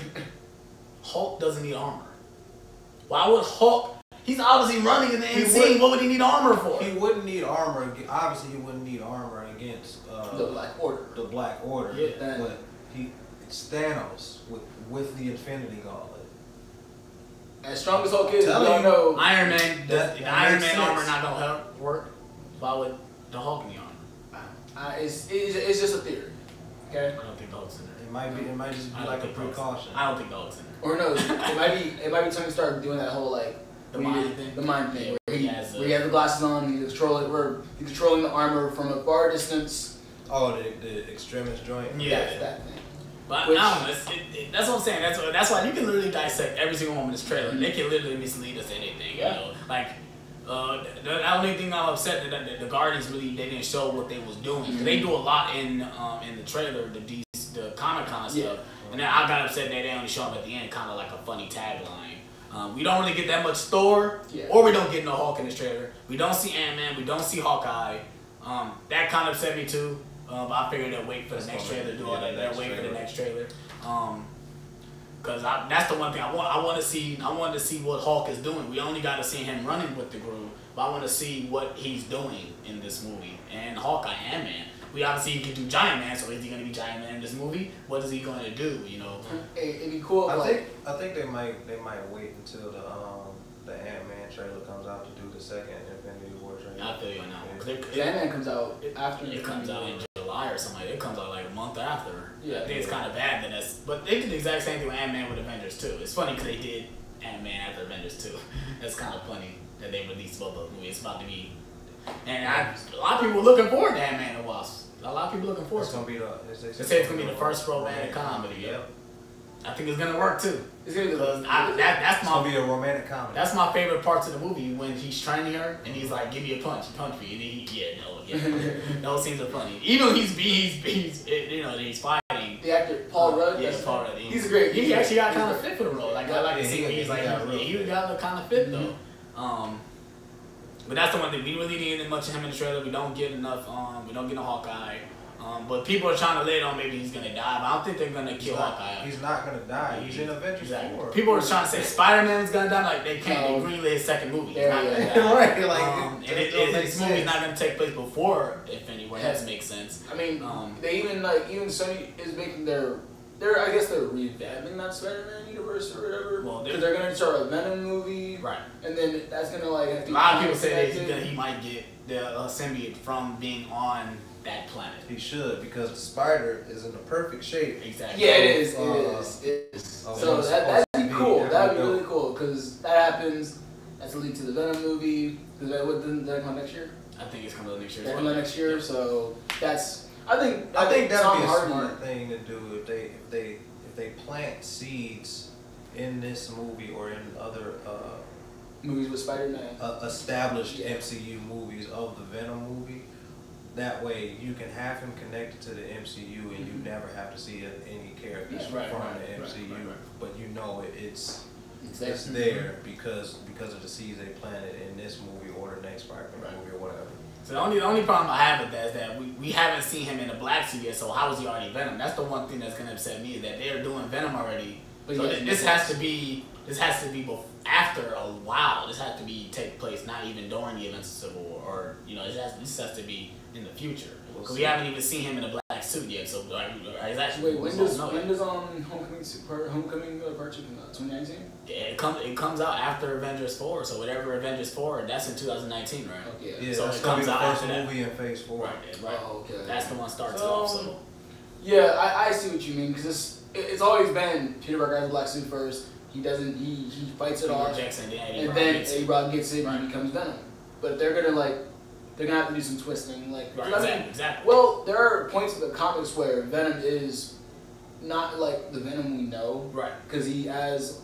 Hulk doesn't need armor. Why would Hulk? He's obviously running in the end scene. What would he need armor for? He wouldn't need armor. Obviously, he wouldn't need armor against the Black Order. The Black Order. Yeah. But it's Thanos with the Infinity Gauntlet. As strong as Hulk is, we all know Iron Man. The Iron Man armor sense. not gonna help work. Why would the Hulk need armor? it's just a theory. Okay. I don't think the Hulk's in there. It might just be like a precaution. I don't think the Hulk's in there. Or no, it might be Tony Stark doing that whole like the mind thing. The mind thing. Yeah, where he has the glasses on. He's controlling the armor from a far distance. Oh, the extremist joint. Yeah, that thing. But I don't know. That's what I'm saying. That's why you can literally dissect every single one in this trailer. They can literally mislead us to anything. Yeah. You know, like the only thing I'm upset that the Guardians really they didn't show what they was doing. Mm-hmm. They do a lot in the trailer, the Comic-Con stuff, and then I got upset that they only show them at the end, kind of like a funny tagline. We don't really get that much Thor, or we don't get no Hulk in this trailer. We don't see Ant-Man. We don't see Hawkeye. That kind of upset me too. But I figured they'll wait for the next trailer to do all that. They'll wait for the next trailer. Because that's the one thing I want. I want to see what Hulk is doing. We only got to see him running with the group, but I want to see what he's doing in this movie. And Hawkeye and Man. We obviously can do Giant Man. So is he going to be Giant Man in this movie? What is he going to do? You know. It'd be cool. I think they might wait until the Ant-Man trailer comes out to do the second Infinity War trailer. I feel you on that one. Ant-Man comes out after. It comes out in July or something. It comes out like a month after. Yeah. I think it's kind of bad that that's. But they did the exact same thing with Ant-Man with Avengers too. It's funny because they did Ant-Man after Avengers too. That's kind of funny that they released both those movies. It's about to be. And a lot of people are looking forward to Ant-Man and Wasp. A lot of people looking forward to it. They say it's gonna be the first romantic comedy. Yep. I think it's gonna work too. It's gonna be it's gonna be a romantic comedy. That's my favorite parts of the movie when he's training her and he's like, "Give me a punch me." And those scenes are funny. Even when he's fighting. The actor Paul Rudd. Yeah, Paul Rudd. He's great. He actually got kind of fit for the role. Like I like to see when he's like, he got kind of fit though. But that's the one thing we really didn't get much of him in the trailer. We don't get enough. We don't get no Hawkeye. But people are trying to lay it on maybe he's gonna die. But I don't think they're gonna kill Hawkeye. He's not gonna die. He's in Avengers 4. People are trying to say Spider-Man's gonna die. Like they can't greenlit his second movie. He's not gonna die. Right. Like this movie's not gonna take place before Infinity War. That makes sense. I mean, they even Sony is making their I guess they're revamping that Spider-Man universe or whatever. Well, because they're gonna start a Venom movie, right? And then that's gonna like. A lot of people say he might get the symbiote from being on that planet. He should, because the spider is in the perfect shape. Exactly. Yeah, it is. So that'd be cool. That'd be really cool because that happens. That's a lead to the Venom movie. Because doesn't that come next year? I think it's coming out next year. They're coming out next year, so that's. I think that'd be a Hardy, smart thing to do if they plant seeds in this movie or in other movies with Spider-Man, established MCU movies of the Venom movie. That way, you can have him connected to the MCU, and you never have to see any characters from the MCU. But you know it's there because of the seeds they planted in this movie or the next Spider-Man movie or whatever. So the only problem I have with that is that we haven't seen him in a black suit yet. So how is he already Venom? That's the one thing that's gonna upset me is that they're doing Venom already. But so this has to be after a while. This has to be take place not even during the events of Civil War, or this has to be in the future because we haven't even seen him in a black suit yet. So it's actually when does Homecoming Part 2 come out? 2019? Yeah, it comes out after Avengers 4. So whatever Avengers 4, that's in 2019, right? Okay. Yeah, so that's it comes out first after movie in Phase 4. Right. Oh, okay. That's the one starts off. So yeah, I see what you mean because it's always been Peter Parker has a black suit first. He doesn't. He fights it off, and then Eddie Brock gets it and he becomes Venom. But they're gonna have to do some twisting, exactly. Well, there are points in the comics where Venom is not like the Venom we know, right? Because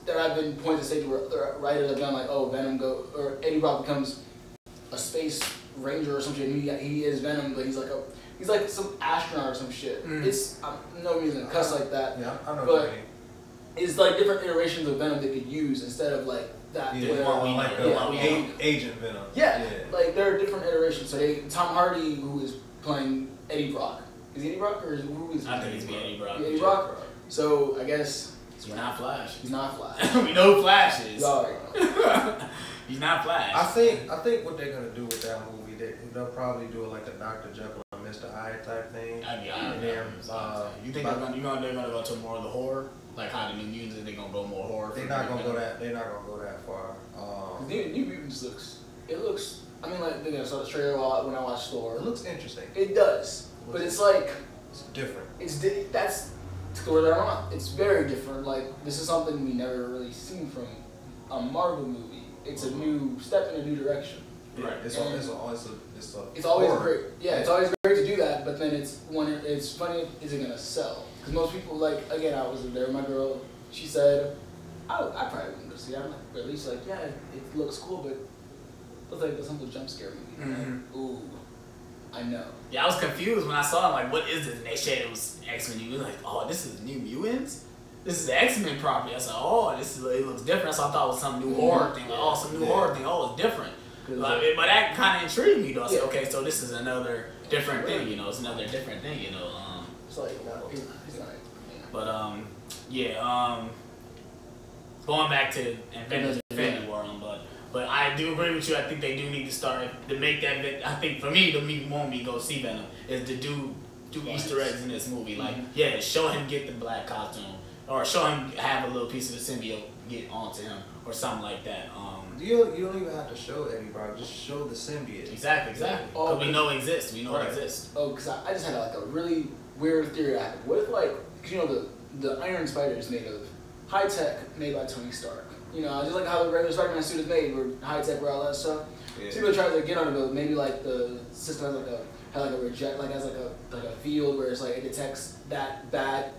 there have been points in stage where the writers have gone like, oh, or Eddie Brock becomes a space ranger or some shit. And he is Venom, but he's like some astronaut or some shit. It's no reason to cuss like that. Yeah, I know. But it's like different iterations of Venom they could use instead of like that. Yeah, Agent Venom. Yeah, like there are different iterations. So Tom Hardy, who is playing Eddie Brock, is he Eddie Brock or who is? I think he's Eddie Brock. Eddie Brock. So I guess he's not Flash. He's not Flash. We know who Flash is. Sorry. He's not Flash. I think what they're gonna do with that movie, they'll probably do it like a Dr. Jekyll and Mr. Hyde type thing. You think they're gonna go to more of the horror? Like how the New Mutants, they're gonna go more horror. They're not gonna go that far. New Mutants looks. I mean, like I saw the trailer when I watched Thor. It looks interesting. It does, but it's like it's different. That's Thor that I'm on. It's very different. Like this is something we never really seen from a Marvel movie. It's a new step in a new direction. Right. It's always great. Yeah, it's always great to do that. But then it's funny. Is it gonna sell? Because most people, like, again, I was there with my girl, she said, I probably wouldn't go see it. I'm like, really? She's like, yeah, it looks cool, but it looks like some jump scare movie. Like, ooh, I know. Yeah, I was confused when I saw it, like, what is this? And they said it was X-Men. You were like, oh, this is New Mutants? This is the X-Men property. I said, oh, it looks different. So I thought it was some new horror thing. Like, oh, some new horror thing. Oh, it's different. But that kind of intrigued me, though. I said, okay, so this is another different thing, It's another different thing, It's like, But going back to Avengers Infinity War, but I do agree with you. I think they do need to start to make that. I think for me, want me to go see Venom is to do Easter eggs in this movie. Like, show him get the black costume, or show him have a little piece of the symbiote get onto him, or something like that. You don't even have to show Eddie Brock. Just show the symbiote. Exactly. Because we know it exists. We know it exists. Oh, because I just had like a really weird theory. What if because the Iron Spider is made of high tech, made by Tony Stark. Just like how the regular Spider-Man suit is made, where high tech, where all that stuff. Yeah. So people try to get on it, but maybe like the system has a field where it's like it detects that bad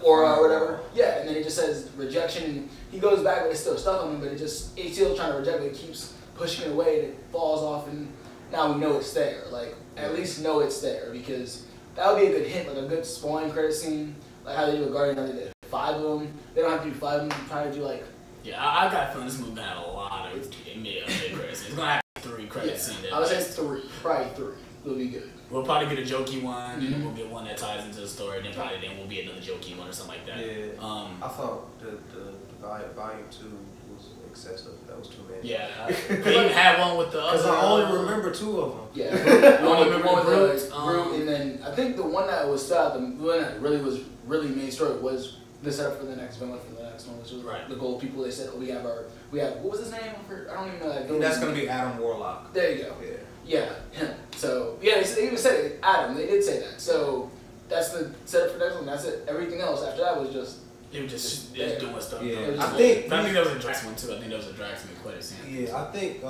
aura or whatever. Yeah, and then it just says rejection. And he goes back, but it's still stuck on him. But it's still trying to reject, but it keeps pushing it away, and it falls off. And now we know it's there. Like at least know it's there, because that would be a good hint, like a good spawn credit scene, like how they do a Guardian. How they did 5 of them. They don't have to do 5 of them. Try to do like. Yeah, I got a feeling this movie gonna have a lot of mid credit scenes. It's gonna have 3 credit scenes. I would say 3, probably 3. It'll be good. We'll probably get a jokey one, and then we'll get one that ties into the story, and then we'll be another jokey one or something like that. Yeah. I thought the volume 2 was excessive. That was too many. Yeah. They even had one with the other. Because I only remember 2 of them. Yeah. one with Groot, and then I think the one that was the one that really main story was the setup for the next villain for the next one, which was the gold people. They said, we have what was his name? I don't even know that. That's gonna be Adam Warlock. There you go. Yeah, him. So they even said it, Adam. They did say that. So that's the setup for the next one. That's it. Everything else after that was just. It was just doing stuff. Yeah, I think there was a Drax one too. I think there was a Drax credit scene. Yeah, I think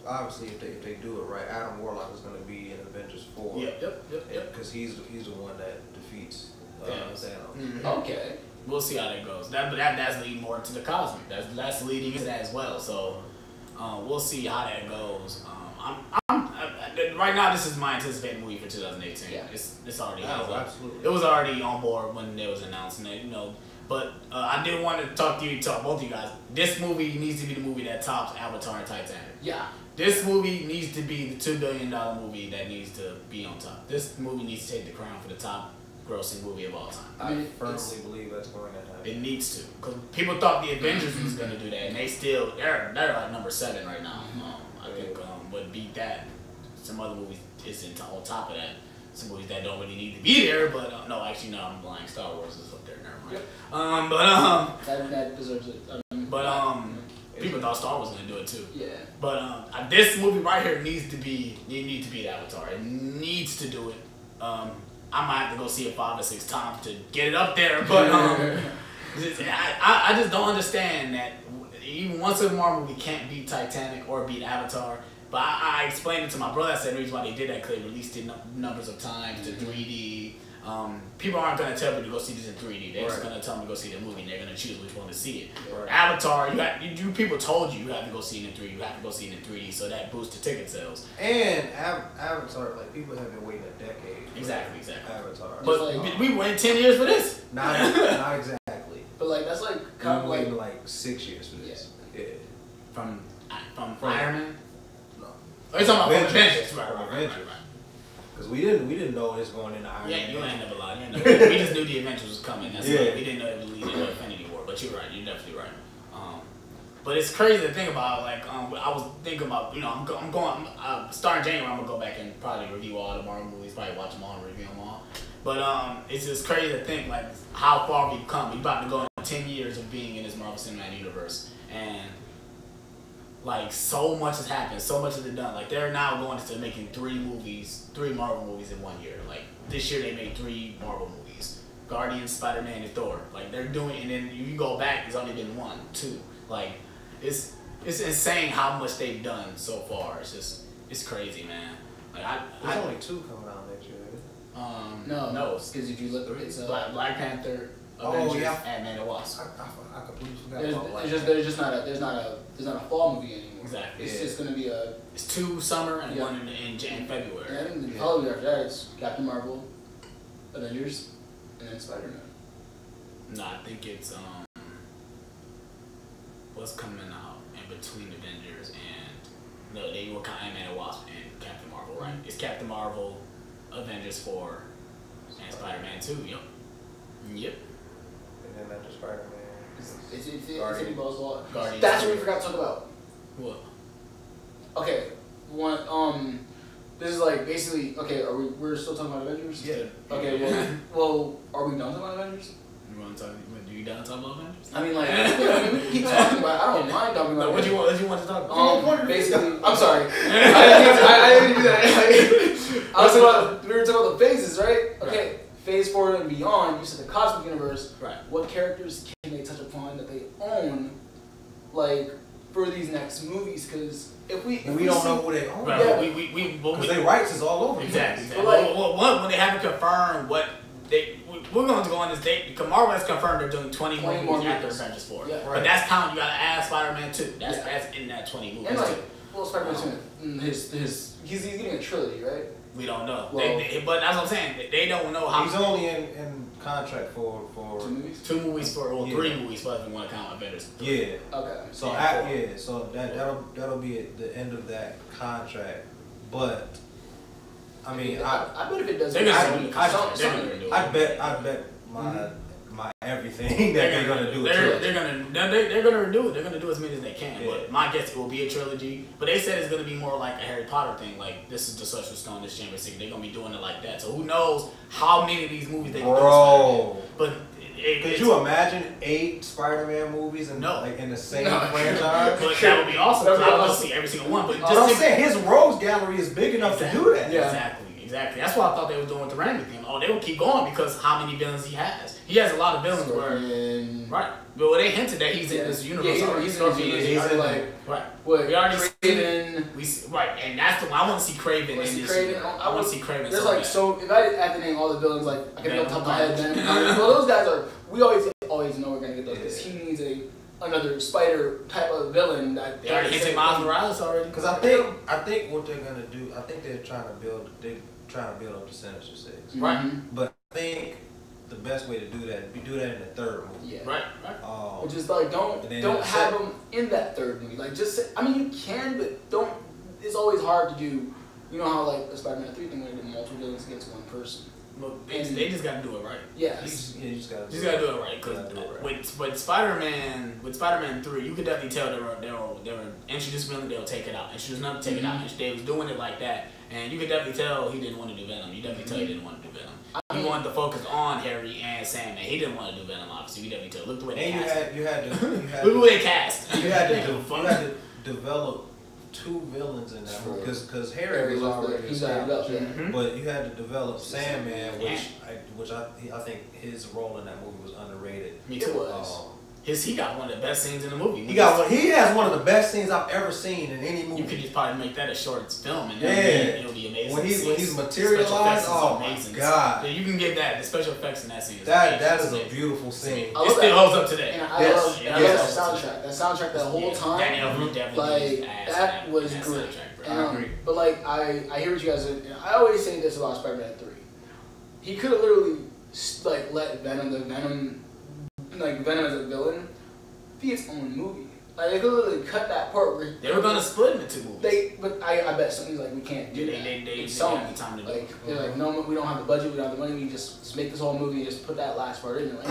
obviously if they do it right, Adam Warlock is going to be in Avengers 4. Yep. Because he's the one that defeats Thanos. Mm-hmm. Okay. We'll see how that goes. That's leading more to the cosmic. That's leading into that as well. So we'll see how that goes. Right now, this is my anticipated movie for 2018. Yeah. It's already absolutely. It was already on board when it was announcing it, But I did want to talk both of you guys. This movie needs to be the movie that tops Avatar and Titanic. Yeah. This movie needs to be the $2 billion movie that needs to be on top. This movie needs to take the crown for the top grossing movie of all time. I firmly believe that's going to happen. It needs to, because people thought the Avengers was going to do that, and they're like number 7 right now. I think would beat that. Some other movies is on top of that. Some movies that don't really need to be there, but no, actually no, I'm lying. Star Wars is up there. Never mind. Yep. That deserves it. People thought Star Wars was gonna do it too. Yeah. But this movie right here needs to be Avatar. It needs to do it. I might have to go see it 5 or 6 times to get it up there, but I just don't understand that even once a Marvel movie can't beat Titanic or beat Avatar. But I explained it to my brother. I said the reason why they did that because they released it numbers of times to 3D. People aren't going to tell me to go see this in 3D. They're just going to tell me to go see the movie, and they're going to choose which one to see it. Right. Avatar, you people told you have to go see it in 3D. You have to go see it in 3D, so that boosts the ticket sales. And Avatar, like people have been waiting a decade. Exactly. Avatar. But we waited 10 years for this. Not exactly. But like that's like kind of waiting like 6 years for this. Yeah. From Iron Man. Oh, you're talking about Avengers. Right. Because we didn't know it was going into Iron Man. Yeah, you ain't never lied. We just knew the Avengers was coming. That's why we didn't know it was leading to Infinity War. But you're right. You're definitely right. But it's crazy to think about. Like I was thinking about. I'm going. Starting January, I'm gonna go back and probably review all the Marvel movies. Probably watch them all and review them all. But it's just crazy to think like how far we've come. We're about to go in 10 years of being in this Marvel Cinematic Universe, and like so much has happened, so much has been done. Like they're now going to making 3 Marvel movies in 1 year. Like this year they made 3 Marvel movies: Guardians, Spider-Man, and Thor. Like they're doing, and then you go back, it's only been 1, 2. Like it's insane how much they've done so far. It's crazy, man. Like there's only 2 coming out next year. No, because if you look, it's Black Panther, Avengers, Ant-Man and Wasp. I completely forgot. There's not a fall movie anymore. Exactly. It's just gonna be It's 2 summer and 1 in February. Yeah, I think the following after that it's Captain Marvel, Avengers, and then Spider-Man. No, I think it's what's coming out in between Avengers and they were kind of Ant-Man and Wasp and Captain Marvel, right? It's Captain Marvel, Avengers 4, and Spider-Man 2. Yep. And then after Spider-Man. It's Infinity Wall. Guardians. That's what we forgot to talk about. What? Okay, this is like basically we're still talking about Avengers? Yeah. Okay, well are we done talking about Avengers? You want to talk? Do you done talking about Avengers? I mean, like, we can keep talking about it. I don't mind talking about it. What you want to talk about? Basically, I'm sorry. I didn't do that. We were talking about the phases, right? Okay, right. Phase 4 and beyond, you said the cosmic universe. Right. What characters can they touch upon that they own, like, for these next movies? Because if we don't know who they own. Right. Yeah, because their rights is all over. Exactly. When they haven't confirmed what we're going to go on this date. Because Marvel has confirmed they're doing 20 more movies after Avengers 4. Yeah. Right. But that's counting. You got to add Spider-Man 2. That's in that 20 movies. And like, well, Spider-Man 2, he's getting a trilogy, right? We don't know. Well, but that's what I'm saying. They don't know how. He's only in contract for 2 movies. 2 movies for 3 movies. But if you want to count Avengers. Yeah. Okay. So so that'll be at the end of that contract, but. I mean, I bet if it does, I bet my everything that they're gonna do. They're gonna redo it. They're gonna do as many as they can. Yeah. But my guess it will be a trilogy. But they said it's gonna be more like a Harry Potter thing. Like this is the Sorcerer's Stone, this Chamber of Secrets. They're gonna be doing it like that. So who knows how many of these movies they can do. But could you imagine 8 Spider-Man movies in the same franchise? But that would be awesome. I would see every single one. But I'm saying his rogues gallery is big enough to do that. Yeah. Exactly. Exactly. That's what I thought they were doing with the Randy thing. Oh, they will keep going because how many villains he has. He has a lot of villains right. But they hinted that he's in this universe. Yeah, he's in like right. What? We already Craven. Right, and that's the one I want to see Craven in this. I want to see Craven. There's like so if I had to name all the villains like I can go top of my head. Then well, those guys are we always know we're gonna get those because he needs another spider type of villain that they already hinted Miles Morales already. Because I think what they're gonna do, I think they're trying to build up the Sinister Six. Right. But I think the best way to do that in the third movie. Yeah. Right. Which is like don't have them in that third movie. Like just say, I mean you can, but don't. It's always hard to do. You know how like the Spider-Man 3 thing where they did multiple villains against one person. Look, they just gotta do it right. Yes. You just gotta do it right. Cause with Spider-Man 3, you could definitely tell they were introduced villain, they'll take it out. Introduced another, take it out. And they was doing it like that, and you could definitely tell he didn't want to do Venom. You definitely tell he didn't want to do Venom. He wanted to focus on Harry and Sandman. He didn't want to do Venom, obviously. You definitely tell. Look the way they cast. You had to look the way they cast. You had to develop two villains in that movie because Harry was already established. But you had to develop Sandman, which I think his role in that movie was underrated. Me too. He got one of the best scenes in the movie. He has one of the best scenes I've ever seen in any movie. You could just probably make that a short film, and it'll be amazing. When he's materialized, oh my god! Yeah, you can get that. The special effects in that scene. That is a beautiful scene. It still holds up today. And I love that soundtrack. That soundtrack that whole time. Like that was great. I agree. But like I hear what you guys are. I always say this about Spider-Man 3. He could have literally like let Venom as a villain be its own movie. Like they could literally cut that part where they were gonna split him into movies. But I bet somebody's like we can't do that. They have the time to do it. They're like no, we don't have the budget, we don't have the money. We just make this whole movie and just put that last part in. Like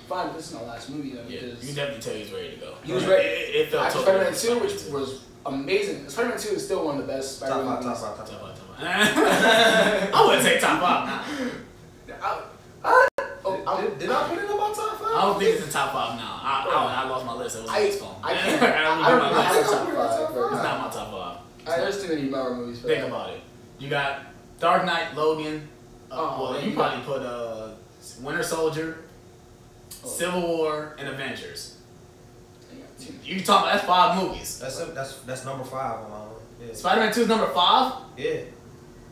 fine, this is my last movie though. Yeah, you definitely tell he's ready to go. He was ready. It felt after Spider-Man 2, which was amazing. Spider-Man 2 is still one of the best Spider-Man movies. Top 5. I wouldn't say top 5 now. Did I put it in my top 5? I don't think it's in top 5 now. I lost my list. It was my phone. I can't. I don't have a top 5. It's not my top 5. There's too many Marvel movies for Think that. about it. You got Dark Knight, Logan. You probably put Winter Soldier, Civil War, and Avengers. You talking? That's 5 movies. That's number 5 on my list. Yeah. Spider-Man 2 is number 5. Yeah.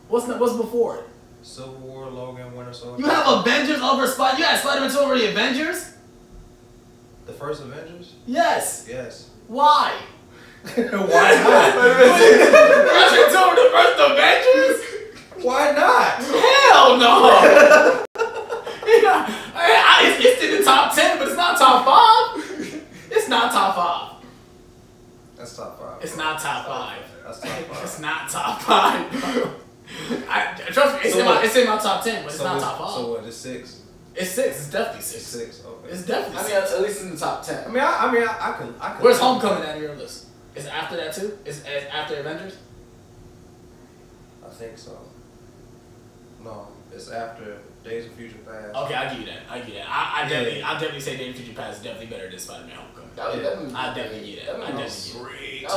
What's before it? Civil War, Logan, Winter Soldier. You have Avengers over Spider. You had Spider-Man 2 over the Avengers. The first Avengers? Yes. Yes. Why? Why not? Spider-Man 2 over the first Avengers? Why not? Hell no. It's in the top 10, but it's not top 5. It's not top 5. That's top 5. It's not top 5. That's top 5. It's not top 5. Trust me, it's in my top 10, but it's not top 5. So what? It's 6. It's 6. It's definitely 6. It's 6. Okay. It's definitely 6. I mean, at least in the top 10. I can. Where's Homecoming out of your list? Is it after that too? Is it after Avengers? I think so. No, it's after Days of Future Past. Okay, I give you that. I definitely say Days of Future Past is definitely better than Spider-Man Homecoming. I definitely give you that. I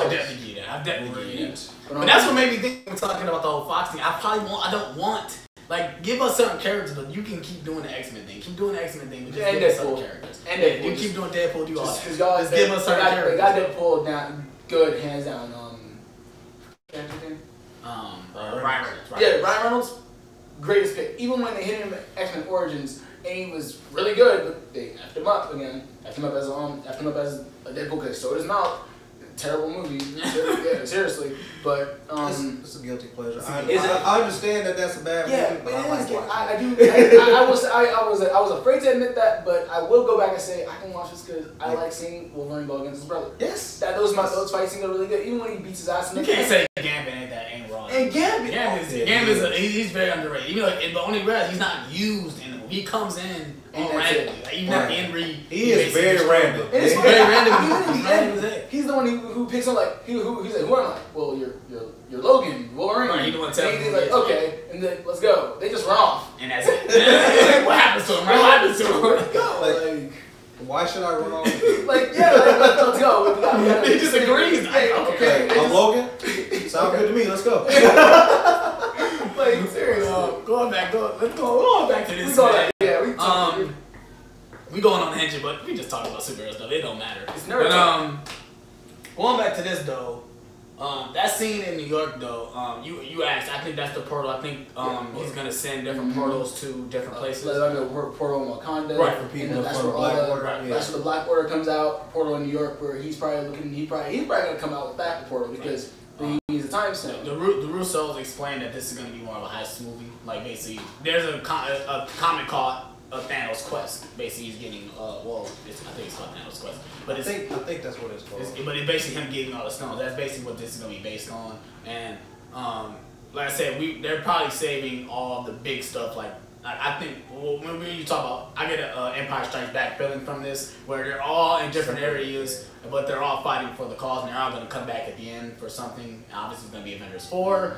definitely give you that. But that's what made me think we're talking about the whole Fox thing. I don't want. Like, give us certain characters, but you can keep doing the X-Men thing. Keep doing the X-Men thing, but just give us certain characters. And Deadpool. You keep doing Deadpool, do all that. Because y'all, just give us certain characters. They got Deadpool down good, hands down. Ryan Reynolds. Yeah, Ryan Reynolds, greatest pick. Even when they hit him at X-Men Origins, and he was really good, but they effed him up again. Effed him up as a Deadpool because so his mouth. Terrible movie. Yeah, seriously. But it's a guilty pleasure. I understand that that's a bad movie. Yeah, but I was afraid to admit that, but I will go back and say I can watch this because I like seeing Wolverine go against his brother. Yes. Those fight scenes are really good. Even when he beats his ass in the You can't say Gambit ain't wrong. And Gambit. He's very underrated. Even like, the only reason he's not used in the movie. He comes in randomly. Like, even at the end read. He is very random. It's very random. He's the one who picks on like he's like, who am I? Well, you're Logan, Wolverine. Right, he the one telling he's like, okay, and then let's go. They just run off. And that's it. What happens to him? Right? What happens to him? Let's go. Like, why should I run off? Let's go. He just agrees. Okay. I'm Logan. Sounds good to me. Let's go. Like seriously. we going on a tangent, but we just talking about superhero stuff. It don't matter. It's never. But going back to this though, that scene in New York though, you asked. I think that's the portal. I think he's gonna send different portals to different places. Like the portal in Wakanda, right? For people, that's where that's where the Black Order comes out. Portal in New York, where he's probably looking. He's probably gonna come out with that portal because he's a time stone. The Russos explained that this is gonna be more of a heist movie. Like basically, there's a comic called Thanos Quest. Basically, he's getting I think it's called Thanos Quest. But I think that's what it's called. But it's basically him getting all the stones. That's basically what this is gonna be based on. And like I said, they're probably saving all the big stuff. Like I think when you talk about, I get a Empire Strikes Back feeling from this, where they're all in different areas, but they're all fighting for the cause, and they're all gonna come back at the end for something. Obviously, it's gonna be Avengers 4.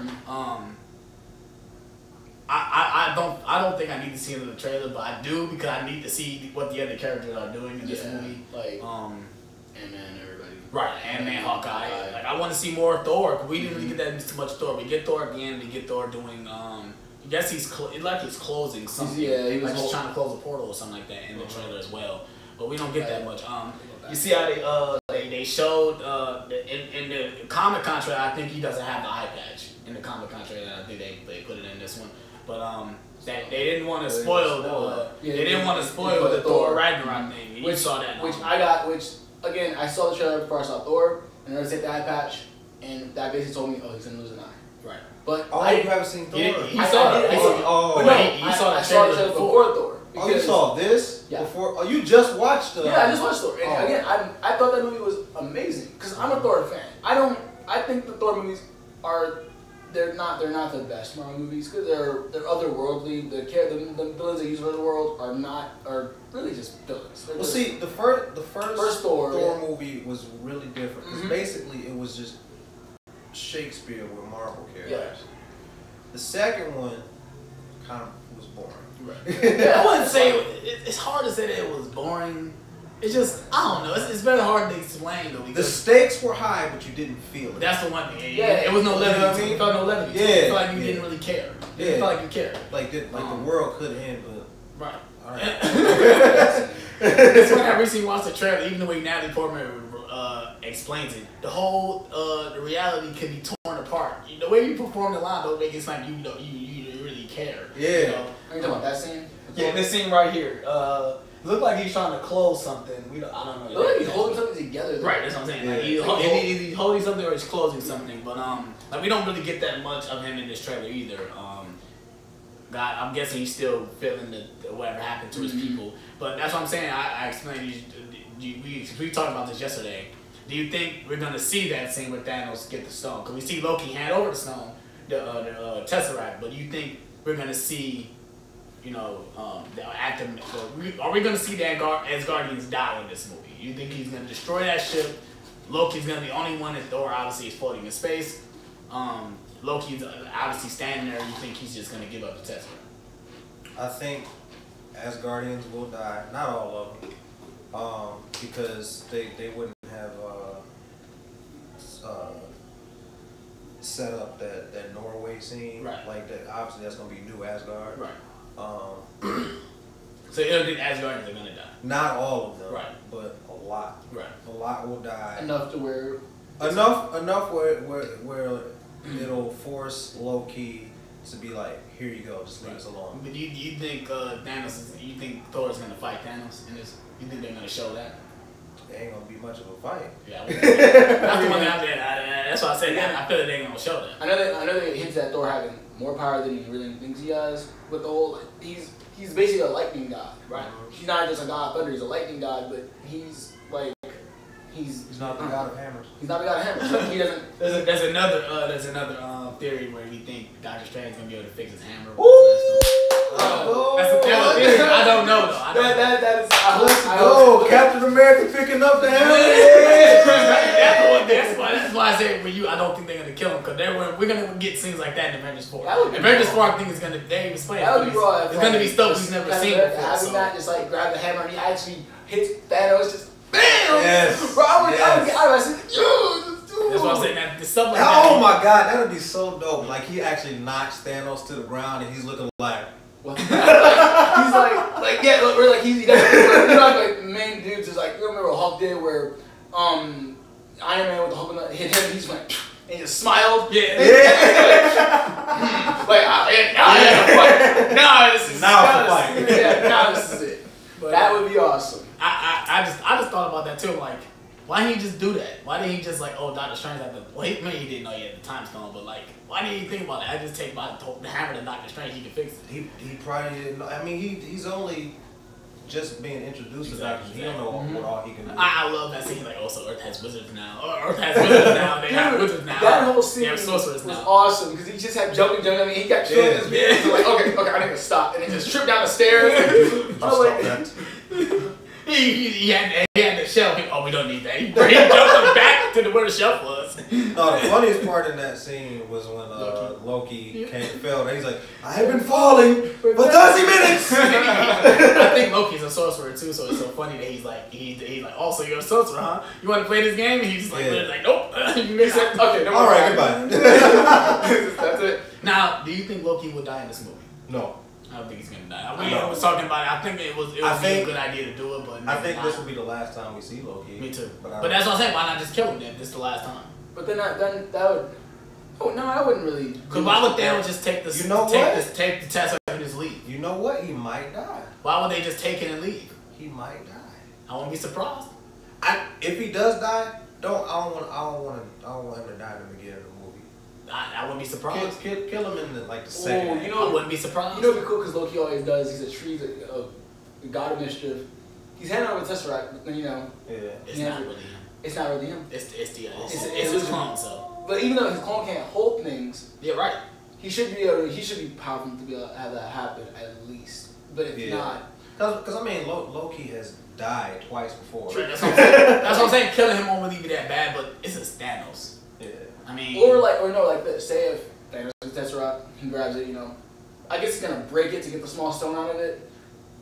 I don't think I need to see it in the trailer, but I do because I need to see what the other characters are doing in this movie. Like Ant-Man, everybody. Right, Ant-Man, Hawkeye. Like I want to see more Thor. Cause we didn't really get that too much Thor. We get Thor at the end. We get Thor doing. I guess he's closing something. He was like he's trying to close a portal or something like that in the trailer as well. But we don't get that much. You see how they showed in the comic contract. I think he doesn't have the eye patch in the comic contract. I think they put it in this one. But they didn't want to spoil the Thor Ragnarok thing. You saw that. Which again, I saw the trailer before I saw Thor, and I said the eye patch, and that basically told me, oh, he's gonna lose an eye. Right. But you haven't seen Thor? He saw it. He saw the trailer before Thor. Oh, you saw this before? Oh, you just watched the... Yeah, I just watched Thor. And again, I thought that movie was amazing because I'm a Thor fan. I think the Thor movies are... They're not the best Marvel movies because they're otherworldly. The villains they use for the world are really just villains. The first Thor movie was really different because basically it was just Shakespeare with Marvel characters. Yeah. The second one kind of was boring. Right. I wouldn't say it's hard to say that it was boring. It's just, I don't know. It's very hard to explain though. The stakes were high, but you didn't feel it. That's the one thing. Yeah, it was no levity. You felt no levity. Yeah, you felt like you didn't really care. You didn't feel like you cared. Like the world could end, but right. All right. That's when I recently watched the trailer. Even the way Natalie Portman explains it, the whole the reality could be torn apart. The way you perform the line don't make it like you really care. Yeah. Are you talking about that scene? Yeah, this scene right here. Looked like he's trying to close something. I don't know. Look like he's holding something together. Right, that's what I'm saying. Like he's holding something or he's closing something. But like we don't really get that much of him in this trailer either. God, I'm guessing he's still feeling whatever happened to his people. But that's what I'm saying. I explained. We talked about this yesterday. Do you think we're gonna see that scene with Thanos get the stone? Because we see Loki hand over the stone, the Tesseract. But do you think we're gonna see? Are we going to see the Asgardians die in this movie? You think he's going to destroy that ship? Loki's going to be the only one that Thor obviously is floating in space. Loki's obviously standing there. You think he's just going to give up the Tesseract? I think Asgardians will die. Not all of them. Because they wouldn't have set up that Norway scene. Right. Like that. Obviously, that's going to be New Asgard. Right. So you don't think Asgardians are gonna die? Not all of them, right? But a lot. Right. A lot will die. Enough to where. Enough where it'll force Loki to be like, here you go, just leave us alone. But you think you think Thor is gonna fight Thanos in this? You think they're gonna show that? It ain't gonna be much of a fight. Yeah, that's the one out there. That's why I said that. I feel like they ain't gonna show that. I know they hints at Thor having more power than he really thinks he has. With the whole, he's basically a lightning god, right? He's not just a god of thunder; he's a lightning god, but he's like he's not the god of hammers. He's not the god of hammers. Like, he doesn't. There's another theory where we think Doctor Strange is gonna be able to fix his hammer. That's a theory. I don't know though. That is. Let's go, Captain America picking up the hammer. That's why I said for you, I don't think they're gonna kill him because we're gonna get scenes like that in Avengers 4. Avengers 4, I think is gonna It's gonna be stuff we've never seen before. Having that just like grab the hammer and he actually hits Thanos, just bam. Yes. Bro, I was like, that's what I'm saying. That stuff like that. Oh my God, that would be so dope. Like he actually knocks Thanos to the ground and he's looking like. What? He's like yeah, we're like he doesn't, you know, like the main dudes is like, you remember what Hulk did where Iron Man with the Hulk hit him, he's like, and he just smiled. Yeah. Like now this is now this is it. But that would be awesome. I just thought about that too. I'm like, why didn't he just do that? Why didn't he just like, oh, Doctor Strange had the, well, maybe he didn't know he had the time stone, but like, why didn't he think about it? I just take the hammer to Doctor Strange, he can fix it. He probably didn't know. I mean, he's only just being introduced to Doctor Strange. He don't know what all he can do. I love that scene. Like, oh, so Earth has wizards now. Or Earth has wizards now. They have wizards now. That whole scene was awesome because he just had jumping. I mean, he got killed in his beard. Like, okay, I need to stop, and he just tripped down the stairs. I was like. He had the shelf. Oh, we don't need that. He jumped him back to where the shelf was. No, the funniest part in that scene was when Loki fell. And he's like, I have been falling for 30 minutes. I think Loki's a sorcerer too, so it's so funny that he's like, oh, so you're a sorcerer, huh? You want to play this game? And he's just like, nope. He said, okay, all right, goodbye. That's it. Now, do you think Loki would die in this movie? No. I don't think he's gonna die. I was talking about it. I think it was a good idea to do it, but I think this will be the last time we see Loki. Me too. But that's what I'm saying. Why not just kill him then? This is the last time. But then that would. Oh no, I wouldn't really. Because why would Thanos just take this? Take the test and just leave? You know what? He might die. Why would they just take it and leave? He might die. I won't be surprised. If he does die, I don't want him to die in the beginning of the movie. I wouldn't be surprised. Kill him in the second. You know, I wouldn't be surprised. You know what'd be cool because Loki always does. He's a tree, a god of mischief. He's handing over the Tesseract, but then it's not really him. It's not really him. It's his clone. So, but even though his clone can't hold things, yeah, right. He should be powerful to be able to have that happen at least. But if not, because I mean, Loki has died twice before. Sure, that's what I'm saying. Killing him won't really be that bad, but it's a Thanos. Yeah. I mean, like this. Say if Thanos gets Tesseract, he grabs it. I guess he's gonna break it to get the small stone out of it.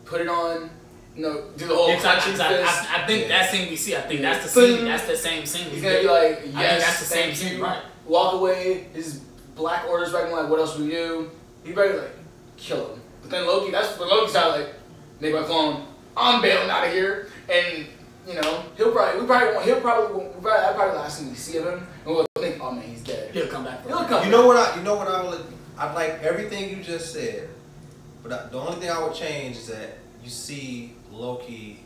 Put it on. Do the whole. I think that scene we see. I think that's the scene. That's the same scene. He's gonna be like, yes, I think that's the same scene, right? Walk away. His black orders back. Like, what else we do? He's ready to kill him. But then Loki. That's when Loki's out like, make my clone. I'm bailing out of here, and he'll probably that probably last thing we see of him, and we'll think, oh man, he's dead. He'll come back. You know what I like everything you just said, but the only thing I would change is that you see Loki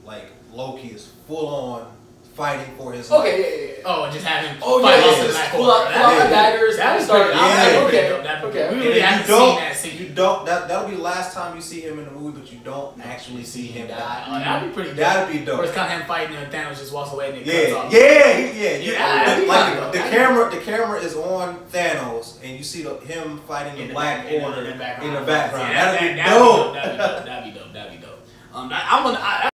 is full on fighting for his life. Okay, yeah. Oh, just having pull out daggers and start. That'll be the last time you see him in the movie, but you don't actually see him die. Oh, that'd be pretty dope. That'd be dope. Or it's kind of him fighting and Thanos just walks away and it cuts off. Like the camera is on Thanos and you see him fighting the Black Order in the background. That'd be dope. That'd be dope.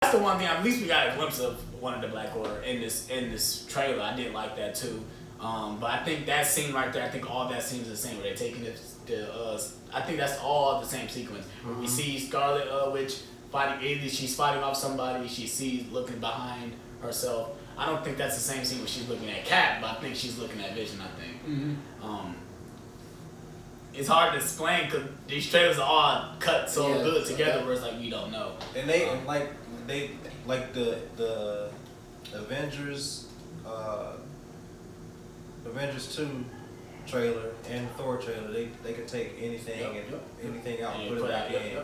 That's the one thing. At least we got a glimpse of one of the Black Order in this trailer. I did like that too. But I think that scene right there, I think all that scenes are the same. Where they're taking I think that's all the same sequence. Mm-hmm. We see Scarlet Witch fighting. Either she's fighting off somebody, she sees looking behind herself. I don't think that's the same scene where she's looking at Cap, but I think she's looking at Vision. I think. Mm-hmm. It's hard to explain because these trailers are all cut so good together, where it's like we don't know. And the Avengers, Avengers 2 trailer and Thor trailer, they could take anything anything out and put it back in.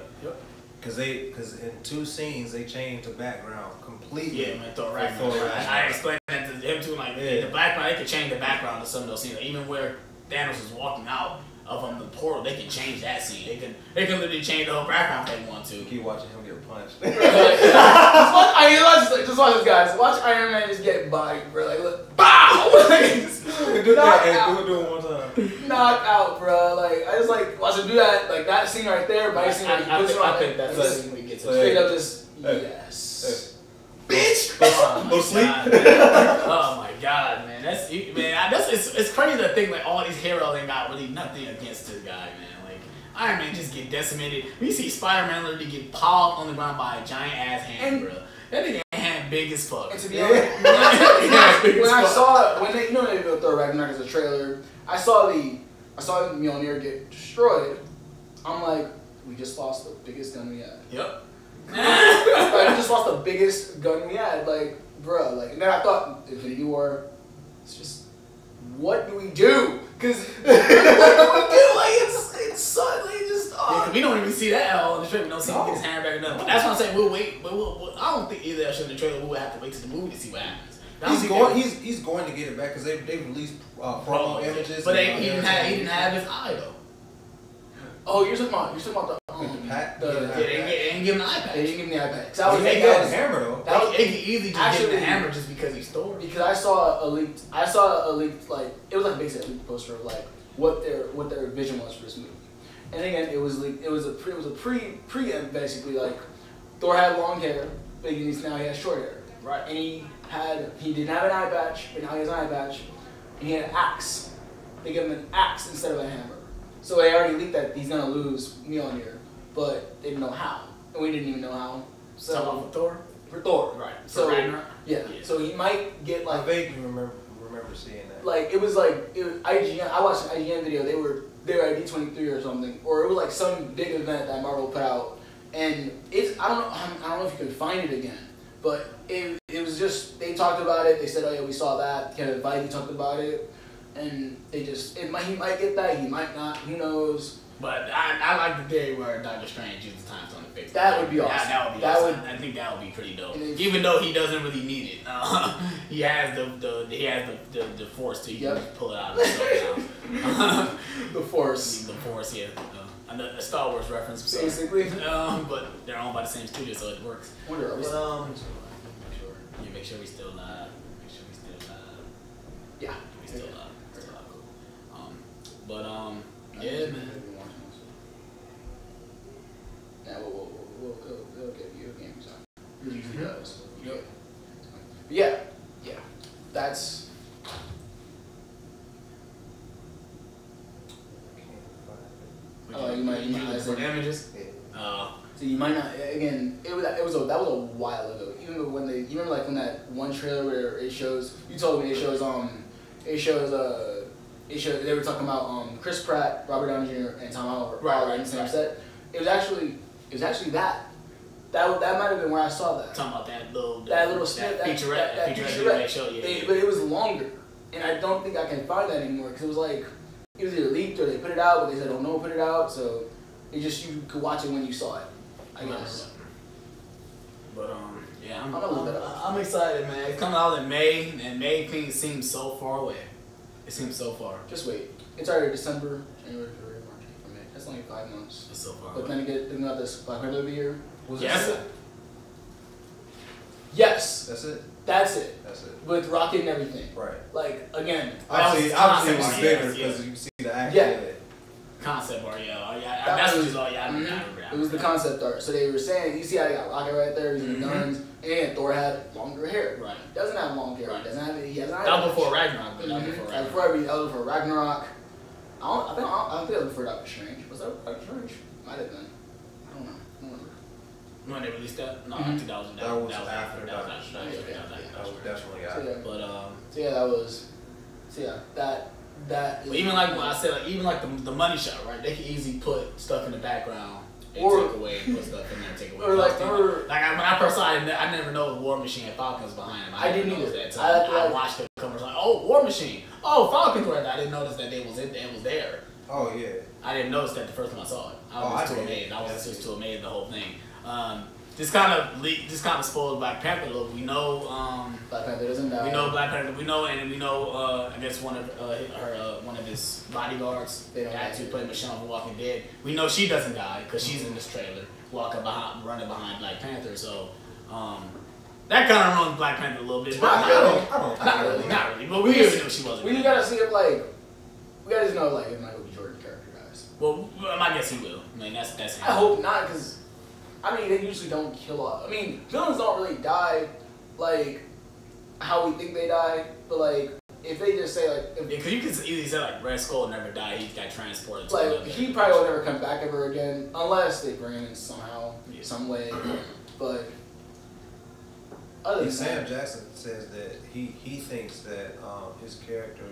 Because in 2 scenes they changed the background completely. Yeah, man, Thor Ragnarok. I explained that to him too. Like the background, they could change the background to some of those scenes. Even where Thanos was walking out of the portal, they can change that scene. They can literally change the whole background if they want to. Keep watching him get punched. Just watch this, guys. Watch Iron Man just get bodied, bro. Like, look, bow! Do it one time. Knock out, bro. Like, I just watch him do that. Like that scene right there. But I think that's the scene we get to straight up just yes, bitch. Go sleep. Oh my god, man. It's crazy to think like all these heroes ain't got really nothing against this guy, man. Like Iron Man just get decimated. We see Spider-Man literally get piled on the ground by a giant ass hand, bro. That nigga hand big as fuck. And to be honest, when they go Thor Ragnarok as a trailer, I saw Mjolnir get destroyed. I'm like, we just lost the biggest gun we had. Yep. Like, we just lost the biggest gun we had. Like, bruh. Like, and then I thought, Infinity War, it's just, what do we do? Because, what do we do? Like, it's suddenly just, Yeah, cause we don't even see that at all in the trailer. We don't see him get his hand back or nothing. But that's what I'm saying. We'll wait. But I don't think either of us in the trailer. We would have to wait to the movie to see what happens. He's going to get it back because they released promo images. But he didn't have his eye though. Oh, you're talking about the They didn't give him the iPad. They didn't give me the iPad. He got his hammer though. They could easily just give him the hammer just because he's Thor. Because I saw a leaked like it was like basically a leaked poster of like what their vision was for this movie. And again, it was leaked. It was a pre basically like Thor had long hair, but now he has short hair. Right. And he didn't have an eye patch, but now he has an eye patch, and he had an axe. They gave him an axe instead of a hammer. So they already leaked that he's gonna lose Mjolnir, but they didn't know how, and we didn't even know how. So for Thor. For Thor, right? So Ragnarok? yeah. So he might get like. I vaguely remember seeing that. Like it was IGN. I watched an IGN video. They were at D23 or something, or it was like some big event that Marvel put out, and I don't know if you can find it again, but it was just they talked about it. They said, oh yeah, we saw that. Kevin Feige talked about it, and he might get that. He might not. Who knows? But I like the theory where Doctor Strange uses time stone to fix it. That would be awesome. That would be awesome. I think that would be pretty dope. Even though he doesn't really need it, he has the force to pull it out of himself now. The force. The force, yeah. A Star Wars reference, basically. But they're owned by the same studio, so it works. Wonder, make sure we still yeah. We still cool. Yeah, man. Yeah, we'll get video games on. It usually does. Yep. Yeah. That's. You might for images. So you might not. Again, that was a while ago. Even when you remember like when that one trailer where it shows. You told me it shows they were talking about Chris Pratt, Robert Downey Jr. and Tom Holland right in the same set. It was actually that. That might have been where I saw that. Talking about that little snip, that featurette. But it was longer, and I don't think I can find that anymore because it was either leaked or they put it out, but they said, "Oh no, put it out." So it just you could watch it when you saw it, I guess. But yeah, I'm excited, man. It's coming out in May, and May things seem so far away. It seems so far. Just wait. It's already December, January, February, March, April, May. That's only 5 months. It's so far. But then again, think about this Black Panther year. Yes. Yes. That's it. That's it. With rocket and everything. Right. Like again. Obviously, it was bigger because you see the action. Yeah. Concept art, that's what all. It was the concept art. So they were saying, you see how they got rocket right there, using the guns, and Thor had longer hair. Right. Doesn't have long hair. Right. He has that was before Ragnarok. But that was before Ragnarok. I don't think it was before Doctor Strange. Was that Doctor Strange? Might have been. I don't know. When they released that? No, I think that was after. That was definitely after. That. But even like when I said, even like the money shot, right? They can easily put stuff in the background and or take away, put stuff in there, and take away. Or like, when I first saw it, I never know War Machine and Falcons behind him. I didn't either. That I watched the covers like, oh, War Machine, oh, Falcons were there. I didn't notice that it was there. Oh yeah. I didn't notice that the first time I saw it. I was too amazed. I was just too amazed the whole thing. This kind of spoiled Black Panther a little. We know Black Panther doesn't die. We know Black Panther. We know I guess one of his bodyguards actually played Michonne from Walking Dead. We know she doesn't die because she's in this trailer, running behind Black Panther. So that kind of ruins Black Panther a little bit. But not really. But we already knew she wasn't. We just gotta see if we gotta just know if Michael B. Jordan character dies. Well, I guess he will. I mean that's. I hope not because. They usually don't kill off. Villains don't really die like how we think they die, but if they just say because you can easily say Red Skull never died, he got transported. He probably will never come back ever again unless they bring him in somehow, some way. But other than Sam Jackson says that he thinks that his character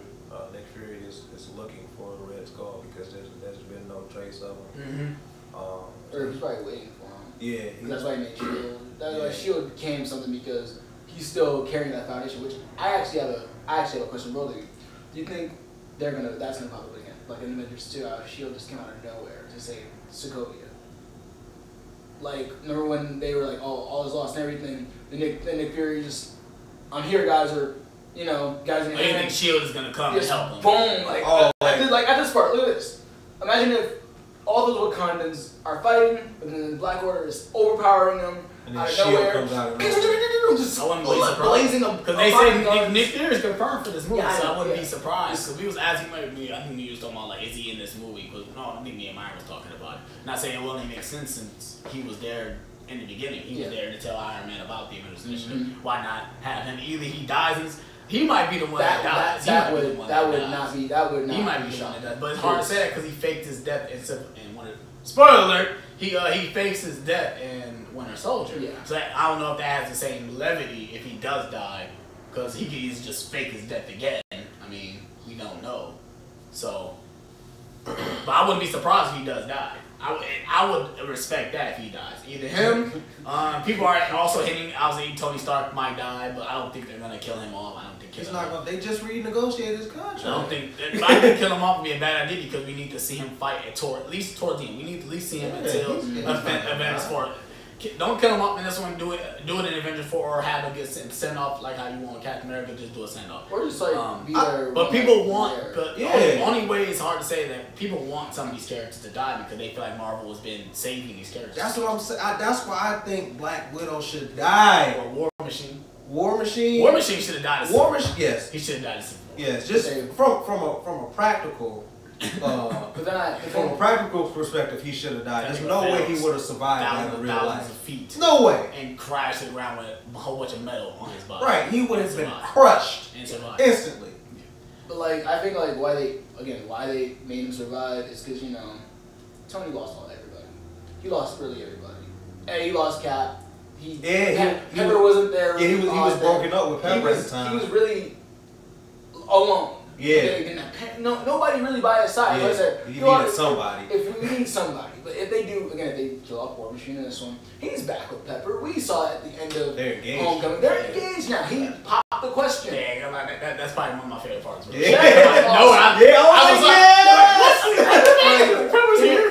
Nick Fury is looking for the Red Skull because there's been no trace of him. Mm-hmm. Or he's probably waiting for him. Yeah. That's why he made Shield. That's why Shield became something because he's still carrying that foundation. Which I actually have a question for both of you. Do you think that's gonna pop up again? Like in Avengers 2, Shield just came out of nowhere to save Sokovia. Like, remember when they were like, oh, all is lost and everything? Then Nick Fury just, I'm here, guys, or, you know, guys in the you think Shield is gonna come and help him? Boom! Like, at this part, look at this. Imagine if all those Wakandans are fighting, but then the Black Order is overpowering them and out of Shield nowhere. comes out of Just I wouldn't be surprised. blazing them. Because they say Nick Fury is confirmed for this movie, Yeah, so I wouldn't be surprised. Because we was asking, I think we was talking about, like, is he in this movie? Because, no, I think me and Myron was talking about it. Not saying it wouldn't make sense since he was there in the beginning. He was there to tell Iron Man about the Avengers Initiative. Why not have him? Either he dies, he might be the one that dies. That would not be. He might be the one that dies. But it's hard to say that because he faked his death in one of. Spoiler alert! He fakes his death in Winter Soldier. Yeah. So I don't know if that has the same levity if he does die, because he could easily just fake his death again. I mean, we don't know. So, but I wouldn't be surprised if he does die. I would respect that if he dies. Either him, people are also hinting. Obviously, Tony Stark might die, but I don't think they're gonna kill him off. I don't think he's not gonna. They just renegotiated his contract. I don't think. If I could kill him off, would be a bad idea because we need to see him fight at least toward the end. We need to at least see him until Avengers 4. Don't kill him up in this one. Do it in Avengers 4 or have him get sent off like how you want Captain America. Just do a send off. Or just like be there. But people want. But the only way it's hard to say that people want some of these characters to die because they feel like Marvel has been saving these characters. That's what I'm saying. That's why I think Black Widow should die. Or War Machine. War Machine. War Machine should have died. War Machine. Yes. He should have died. Yes. Just from a practical. From a practical perspective, he should have died. There's no way he would have survived that in real life. Feet. No way. And crashed to the ground with a whole bunch of metal on his body. Right, he would have been crushed instantly. Yeah. But like, I think like why they made him survive is because Tony lost everybody. He lost really everybody. Hey, he lost Cap. Pepper wasn't there. Yeah, he was broken up with Pepper at the time. He was really alone. Yeah. Nobody really by his side. Yeah. Like I said, you needed somebody. If we need somebody, but if they kill off War Machine in this one, he's back with Pepper. We saw it at the end of Homecoming. They're engaged now. He popped the question. Yeah, that's probably one of my favorite parts. Yeah.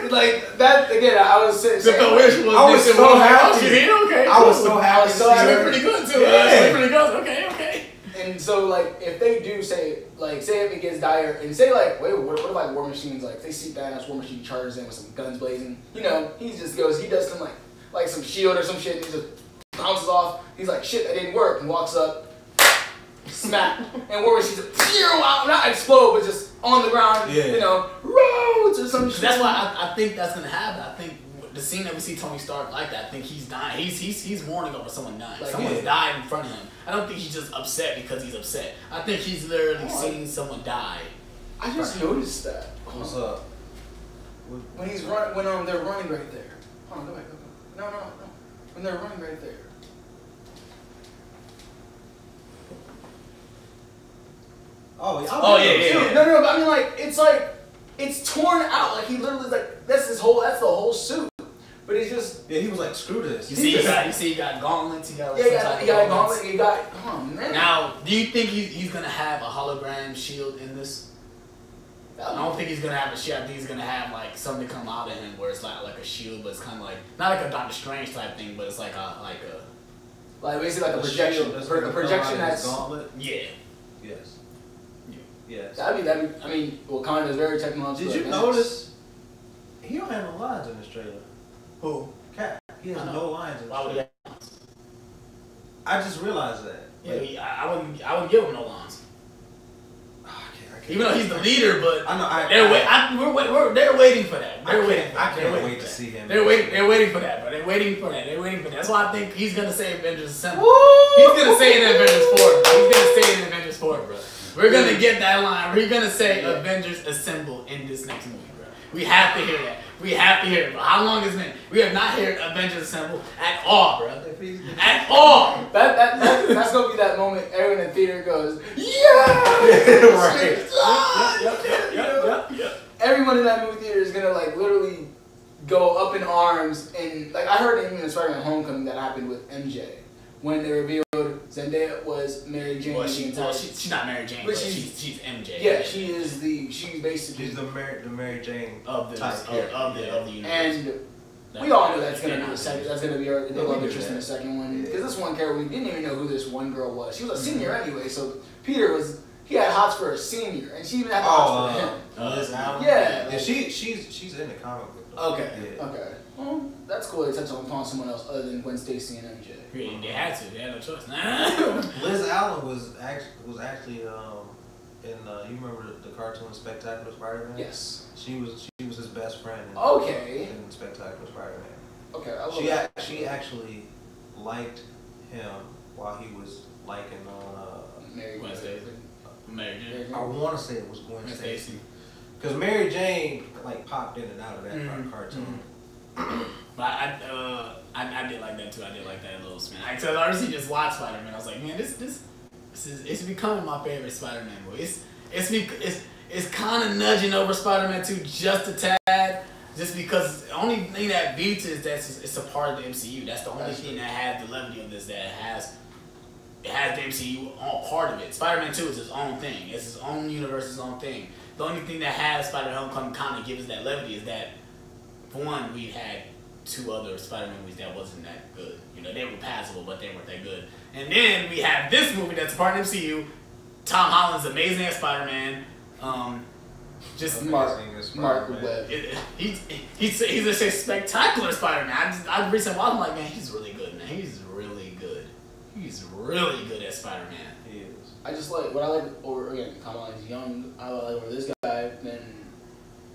Like that again. I was saying. I was so happy. Okay. I was so happy. Pretty good too. Yeah. Pretty good. Okay. And so, like, if they do say if it gets dire, and say, like, wait, what if, like, War Machine's, like, they see Thanos, War Machine charges in with some guns blazing, he does some, like some shield or some shit, and he just bounces off, he's like, shit, that didn't work, and walks up, smack, and War Machine's like, not explode, but just on the ground, roads or some shit. That's why I think that's gonna happen. I think the scene that we see Tony Stark like that, I think he's dying. He's mourning over someone dying. Like, someone's died in front of him. I don't think he's just upset because he's upset. I think he's literally seeing someone die. I just noticed that. What's up? When they're running right there. Hold on, go back. No. When they're running right there. Yeah. No, but I mean, like, it's torn out. Like, he literally, like, that's the whole suit. But it's just... Yeah, he was like, screw this. You see, he got gauntlets. He got gauntlets. Oh, man. Now, do you think he's going to have a hologram shield in this? I don't think he's going to have a shield. I think he's going to have, like, something come out of him where it's like a shield, but it's kind of like... Not like a Doctor Strange type thing, but it's like basically like a projection. A projection that's... Gauntlet? Yeah. Yes. Yes. That'd be. I mean, Wakanda is very technological. Did you notice he don't have no lines in this trailer? Who? Cap. He has no lines in this trailer. I just realized that. Yeah, I wouldn't give him no lines. Even though he's the leader, but I know. They're waiting for that. I can't wait to see him. They're waiting for that, bro. They're waiting for that. That's why I think he's gonna say Avengers Assemble. Woo! He's gonna say it in Avengers 4. Bro. He's gonna say it in Avengers 4, bro. We're gonna get that line. We're gonna say Avengers Assemble in this next movie, bro. We have to hear that. We have to hear it, bro. How long has it been? We have not heard Avengers Assemble at all, bro. At all. That's gonna be that moment everyone in the theater goes, yeah! Right. Yep. Everyone in that movie theater is gonna like literally go up in arms, and like I heard even in Spider-Man: Homecoming that happened with MJ when they revealed Zendaya was Mary Jane. Well, she's not Mary Jane, but she's MJ. Yeah, she's basically the Mary Jane of the universe. And we all know that's gonna be the second. That's gonna be the love interest in the second one. Because this one character, we didn't even know who this one girl was. She was a senior anyway, so Peter he had hots for a senior, and she even had hots for him. Liz Allen. Yeah, like, she's in the comic book. Okay. Yeah. Okay. Well, that's cool. They touched upon someone else other than Gwen Stacy and MJ. Yeah, they had to. They had no choice. Liz Allen was actually in you remember the cartoon Spectacular Spider-Man? Yes. She was his best friend. In Spectacular Spider-Man. Okay. She actually liked him while he was liking on Gwen Stacy. Mary Jane. I want to say it was Gwen Stacy. Because Mary Jane like popped in and out of that cartoon. But I did like that too. I did like that little spin. I honestly just watched Spider-Man. I was like, man, this is it's becoming my favorite Spider-Man movie. It's kind of nudging over Spider-Man 2 just a tad, just because the only thing that beats it is that it's a part of the MCU. That's the only thing that has the levity of this, that has the MCU on part of it. Spider-Man 2 is its own thing. It's its own universe, its own thing. The only thing that has Spider-Man Homecoming kind of gives that levity is that, for one, we had 2 other Spider-Man movies that wasn't that good. You know, they were passable, but they weren't that good. And then we have this movie that's a part of MCU. Tom Holland's amazing as Spider-Man. Just Mark Webb. He's a spectacular Spider-Man. I recently watched him like, man, he's really good, man. He's really good. He's really good at Spider-Man. He is. I just like what I like over again. Tom Holland's young. I like over this guy than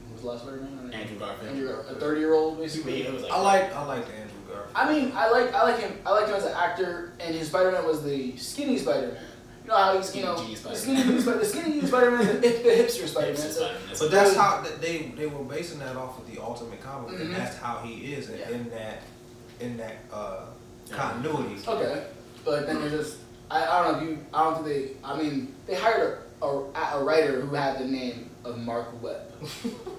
who was the last Spider-Man? Andrew Garfield. A 30-year-old basically. Yeah, like I liked Andrew Garfield. I mean, I like him. I liked him as an actor, and his Spider-Man was the skinny Spider-Man. You know how he's the skinny Spider-Man, the hipster Spider-Man. So that's how they were basing that off of the Ultimate Comic, and that's how he is in that continuity. Okay, but then there's just they hired a writer who had the name of Mark Webb.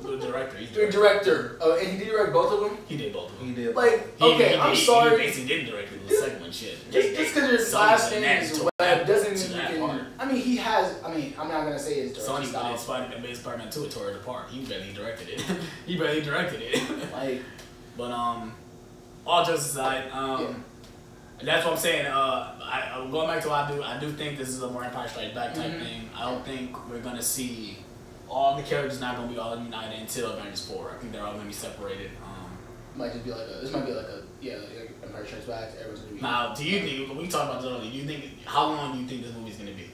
The director. The director. Oh, and he did direct both of them? He did both of them. He did. I'm sorry. He basically didn't direct the second one, shit. Just because your last name is Webb doesn't mean you can... I mean, he has... I mean, I'm not going to say his direction style. Sony made Spider-Man 2 tore it apart. He barely directed it. Like... But, all jokes aside, that's what I'm saying. Going back to what I do think this is a more Empire Strikes Back type thing. I don't think we're going to see... All the characters not going to be all united until Avengers 4. I think they're all going to be separated. Might just be like a... This might be like Empire Strikes Back. Everyone's going to be... Now, do you think... We talked about this earlier. Do you think... How long do you think this movie's going to be?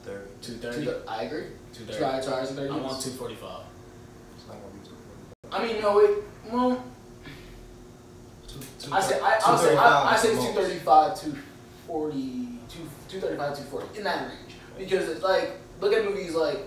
2:30. 2:30? I agree. 2:30. 2 hours and 30 minutes. I want 2:45. It's not going to be 2:45. I mean, no, wait. Well... I say 235 to 40, 235 to 40 in that range, because it's like, look at movies like,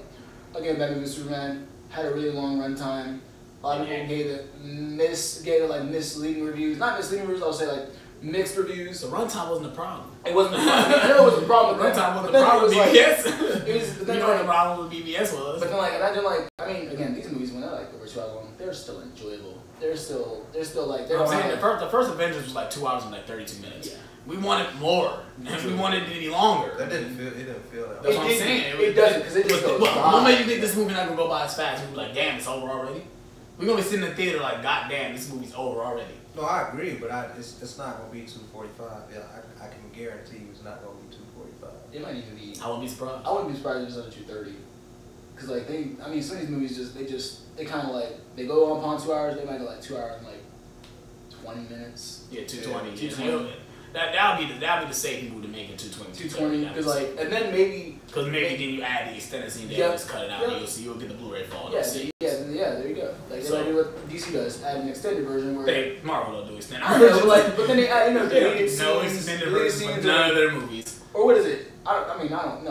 again, Batman vs Superman had a really long runtime. A lot of people gave it misleading reviews. Not misleading reviews, I'll say like mixed reviews. The runtime wasn't a problem. It wasn't a problem. I know it was a problem. The runtime wasn't a problem with BBS. You know what the problem with BBS was. But then like, imagine like, I mean, again, these movies when they're like over 2 hours long, they're still enjoyable. They're still like. I'm saying the first Avengers was like 2 hours and like 32 minutes. Yeah. We wanted more. We wanted it to be longer. It didn't feel that. That's what I'm saying. It doesn't, because it just goes by. What made you think this movie not gonna go by as fast? We were like, damn, it's over already. We're gonna be sitting in the theater like, god damn, this movie's over already. No, I agree, but it's not gonna be 2:45. Yeah, I can guarantee you it's not gonna be 2:45. It might even be. I wouldn't be surprised. I wouldn't be surprised if it's under 2:30. Cause like some of these movies they kind of like, they go on upon 2 hours. They might go like 2 hours and like 20 minutes. Yeah, 2:20. 2:20. That'll be the safe move to make it 2:20. 2:20. Cause like, and then maybe. Cause maybe then you add the extended scene there, just cut it out. You'll get the Blu-ray fall. Yeah, there you go. Like they do what DC does, add an extended version where. Marvel don't do extended. But then they add deleted scenes. No extended version, but none of their movies. Or what is it? I mean, never mind. They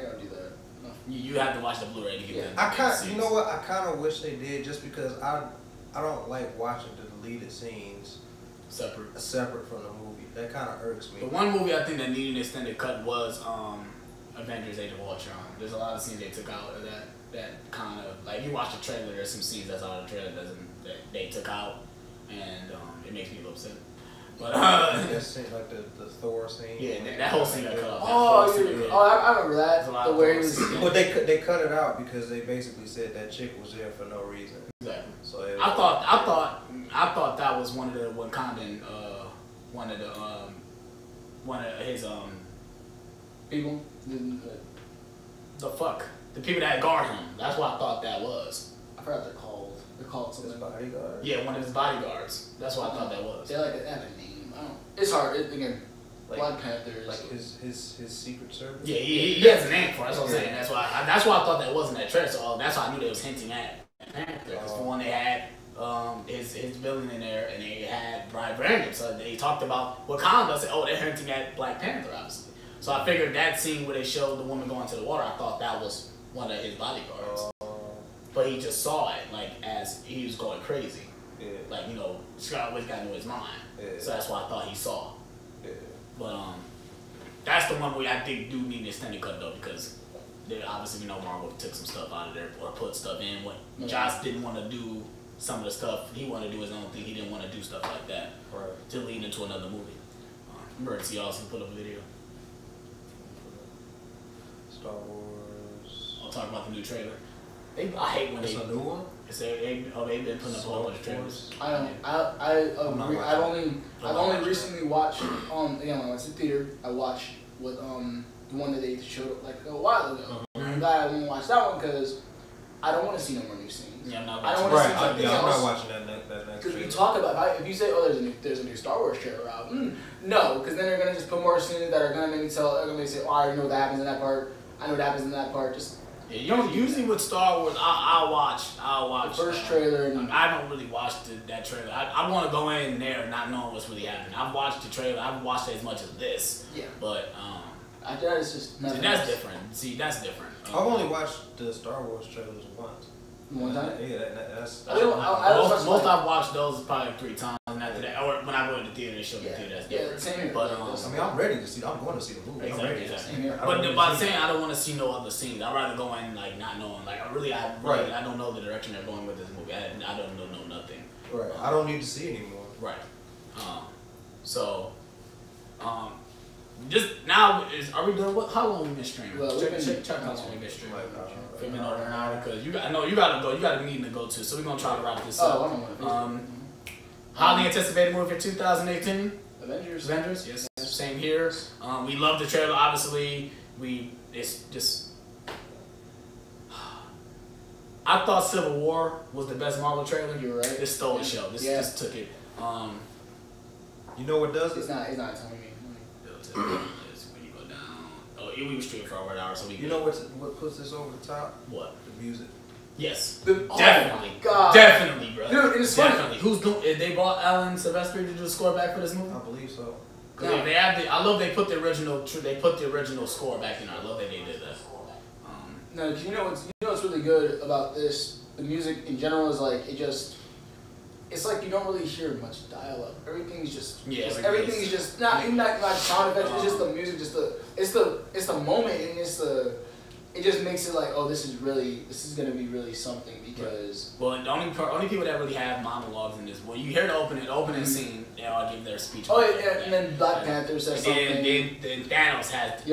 don't do that. No. You have to watch the Blu-ray to get that. You know what? I kind of wish they did, just because I don't like watching the deleted scenes separate from the movie. That kind of irks me. The one movie I think that needed an extended cut was Avengers: Age of Ultron. There's a lot of scenes they took out of that. that kind of like you watch the trailer. There's some scenes that's out of the trailer that they took out, and it makes me a little upset. But that scene, like the Thor scene. Yeah, that whole scene got cut off. I remember that. The way it was. But they cut it out because they basically said that chick was there for no reason. Exactly. So I thought that was one of the Wakandan, one of his people. The people that guard him. That's what I thought that was. I forgot what they're called. They're called something. His bodyguard. Yeah, one of his bodyguards. That's what I thought that was. They have a name. I don't. It's hard. Again, like, Black Panthers. Like his Secret Service. Yeah, he has a name for it. That's what I'm saying. That's why I thought that wasn't that trailer. So that's why I knew they was hinting at Panther. Because for one, they had his villain in there, and they had Brian Brandon. So they talked about Wakanda. Said, oh, they're hinting at Black Panther, obviously. So I figured that scene where they showed the woman going to the water, I thought that was one of his bodyguards. But he just saw it like as he was going crazy. Yeah. Like, Scott always got into his mind. Yeah. So that's what I thought he saw. Yeah. But that's the one where I think do need an extended cut though, because they obviously we know Marvel took some stuff out of there or put stuff in. When Joss didn't want to do some of the stuff, he wanted to do his own thing. He didn't want to do stuff like that to lead into another movie. Emergency also put up a video. Star Wars. I'll talk about the new trailer. I hate when it's a new one. They've been putting up a whole bunch of trailers. I don't. I agree. I've only recently watched. Again, when I went to the theater, I watched the one that they showed like a while ago. I'm glad I didn't watch that one because I don't want to see no more new scenes. Yeah, I'm not watching. I'm not watching that next. Because we talk about if you say, oh, there's a new Star Wars trailer out. No, because then they're gonna just put more scenes that are gonna make me say, oh, I already know what happens in that part. I know what happens in that part. Just. Yeah, usually with Star Wars, I'll watch the first trailer. And I don't really watch that trailer. I want to go in there not knowing what's really happening. I've watched the trailer. I've watched it as much as this. Yeah. But that is just that's different. See, that's different. I've only watched the Star Wars trailers once. One time? Yeah, that's most I've watched those probably 3 times, and after that, or when I go to the theater, they show the theater. That's different. Yeah, same here. But I mean, I'm ready to see. I'm going to see the movie. Exactly. But I'm saying I don't want to see no other scenes. I'd rather go in like not knowing. Like I don't know the direction they're going with this movie. I don't know nothing. Right. I don't need to see anymore. Right. Just now are we done? How long we been streaming? Well, check how long we been streaming. We've been over an hour because I know you gotta go. You got a meeting to go to, so we're gonna try to wrap this up. Highly anticipated movie for 2018. Avengers. Yes. Same here. We love the trailer. Obviously, it's just. I thought Civil War was the best Marvel trailer. You're right. This stole the show. This just took it. You know what does it? It's not telling me. When you go down. Oh, we were streaming for over an hour, so we. You know what puts this over the top? What? The music. Yes. Definitely. God. Definitely, bro. Dude, it's definitely. Who's doing? They brought Alan Silvestri to do the score back for this movie. I believe so. Yeah. I love they put the original. They put the original score back in. I love that they did that. No, cause you know what's really good about this. The music in general is like it's like you don't really hear much dialogue. Everything's just everything's just not even not sound effects. It's just the music, it's the moment, and it just makes it like, oh, this is gonna be really something because. Well, the only people that really have monologues in this. When you hear the opening scene, they all give their speech. Oh yeah, and then Black Panther says something. Then Thanos has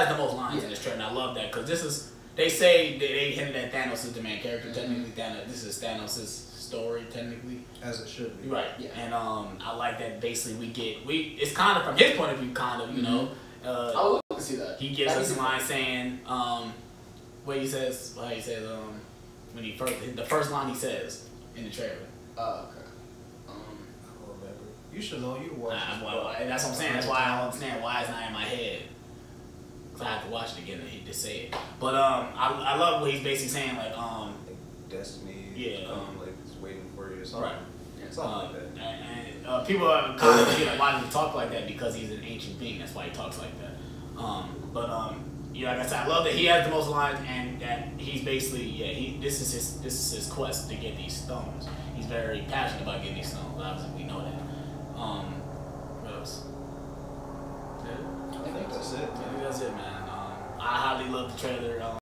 the most lines in this trailer, and I love that because they say they hinted that Thanos is the main character. Technically, this is Thanos' story, technically. As it should be. Right. Yeah. And I like that basically it's kind of from his point of view, kind of, you know. I would love to see that. He gives us a line saying, when he says, when the first line he says in the trailer. Oh, okay. I don't remember. You should know. You watch. That's what I'm saying. That's why I don't understand why it's not in my head. Cause I have to watch it again and he just say it. But I love what he's basically saying, like destiny. Yeah. Like it's waiting for you or something. Right. Yeah, something like that. And people are kind of like, why does he talk like that? Because he's an ancient being. That's why he talks like that. Like I said, I love that he has the most lines and that he's basically this is his quest to get these stones. He's very passionate about getting these stones. Obviously, we know that. What else? I think that's it. I think that's it, man. I highly love the trailer.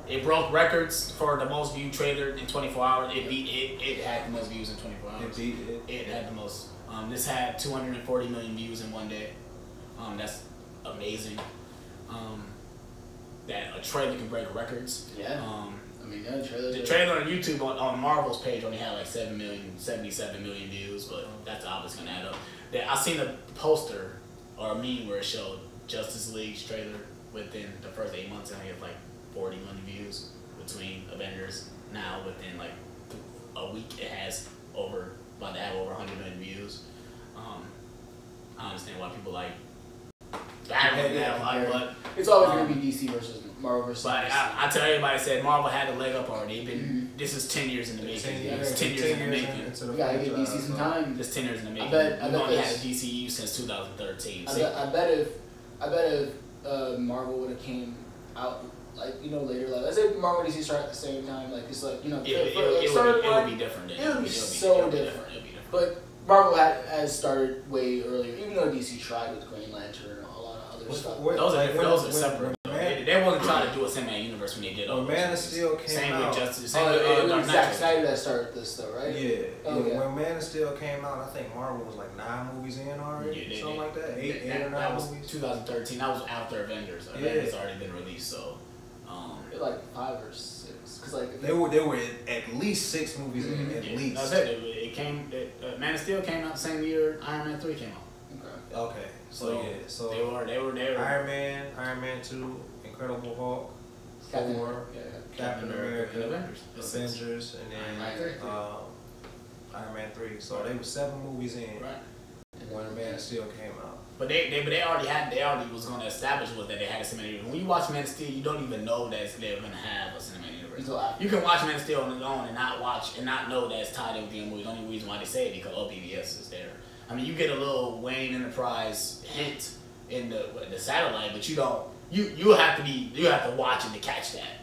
It broke records for the most viewed trailer in 24 hours. It had the most views in 24 hours. It beat it. It had the most. This had 240 million views in one day. That's amazing. That a trailer can break records. Yeah. I mean, yeah, the trailer on YouTube on Marvel's page only had like 77 million views, but that's obviously gonna add up. I seen a poster or a meme where it showed Justice League's trailer within the first 8 months, and it had like 40 million views between Avengers. Now within like a week, it has about to have over 100 million views. I understand why people like that, but it's always gonna be DC versus Marvel versus. But I tell everybody, said Marvel had a leg up already. This is 10 years in the making. It's 10 years in the making. We gotta give DC some time. It's 10 years in the making. I bet We've only had a DCU since 2013. I bet if Marvel would have came out like later, like let's say Marvel and DC start at the same time, like it's like it would be different. It would be so different. But Marvel has started way earlier, even though DC tried with Green Lantern and a lot of other stuff. Those are separate. They wasn't trying to do a cinematic universe when they did all. When Man of Steel came out. Same with Justice. Same with Dark Knight. Zack Snyder that started this though, right? Yeah. When Man of Steel came out, I think Marvel was like 9 movies in already, something like that. Eight or 9 that was movies. 2013. That was after Avengers. Avengers already been released, so. They're like 5 or 6, cause like they were at least 6 movies in at least. That's it. It came. Man of Steel came out the same year Iron Man 3 came out. Okay. So they were. Iron Man 2, Incredible Hulk, Thor, Captain America, Avengers, and then Iron Man 3. So they were 7 movies in when Man of Steel came out. But they already was going to establish that they had a cinematic universe. When you watch Man of Steel, you don't even know that they're going to have a cinematic universe. You can watch Man of Steel on its own and not know that it's tied in with the movie. The only reason why they say it is because BVS is there. I mean, you get a little Wayne Enterprise hint in the satellite, but you don't. You have to watch it to catch that.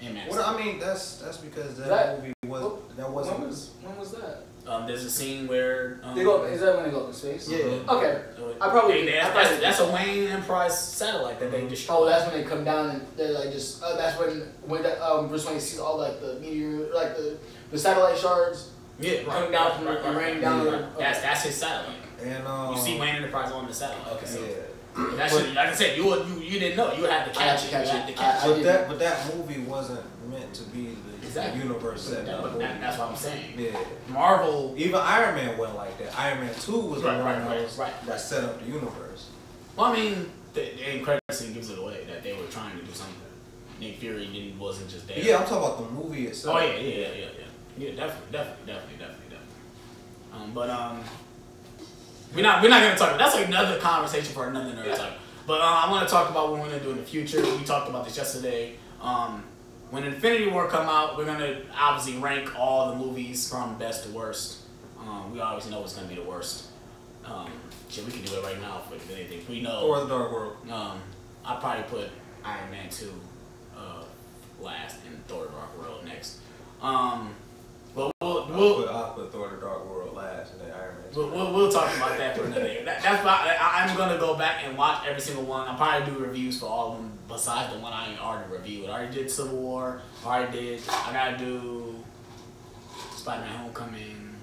In Man of Steel. I mean, that's because that movie wasn't. When was that? There's a scene where is that when they go up in space? Yeah. Okay. That's a Wayne Enterprise satellite that they destroy. Oh, that's when they come down and they're like just. That's when Bruce Wayne sees all like the meteor, like the satellite shards. Yeah, coming down from and raining down. Yeah. That's his satellite. And you see Wayne Enterprise on the satellite. Okay. So, like I said, you didn't know. You had to catch it. But that movie wasn't meant to be the universe set up. That's what I'm saying. Yeah. Marvel. Even Iron Man wasn't like that. Iron Man 2 was the one that set up the universe. Well, I mean, the end credit scene gives it away that they were trying to do something. Nick Fury wasn't just there. Yeah, I'm talking about the movie itself. Oh yeah, definitely. We're not gonna talk. That's like another conversation for another nerd talk. But I want to talk about what we're gonna do in the future. We talked about this yesterday. When Infinity War come out, we're gonna obviously rank all the movies from best to worst. We obviously know what's gonna be the worst. We can do it right now if anything. We know. Thor: The Dark World. I'd probably put Iron Man 2 last and Thor: The Dark World next. But I'll put Thor: The Dark World last and then Iron Man 2. We'll talk about that for another day. That's why I'm gonna go back and watch every single one. I'll probably do reviews for all of them besides the one I already reviewed. I already did Civil War. I gotta do Spider-Man: Homecoming.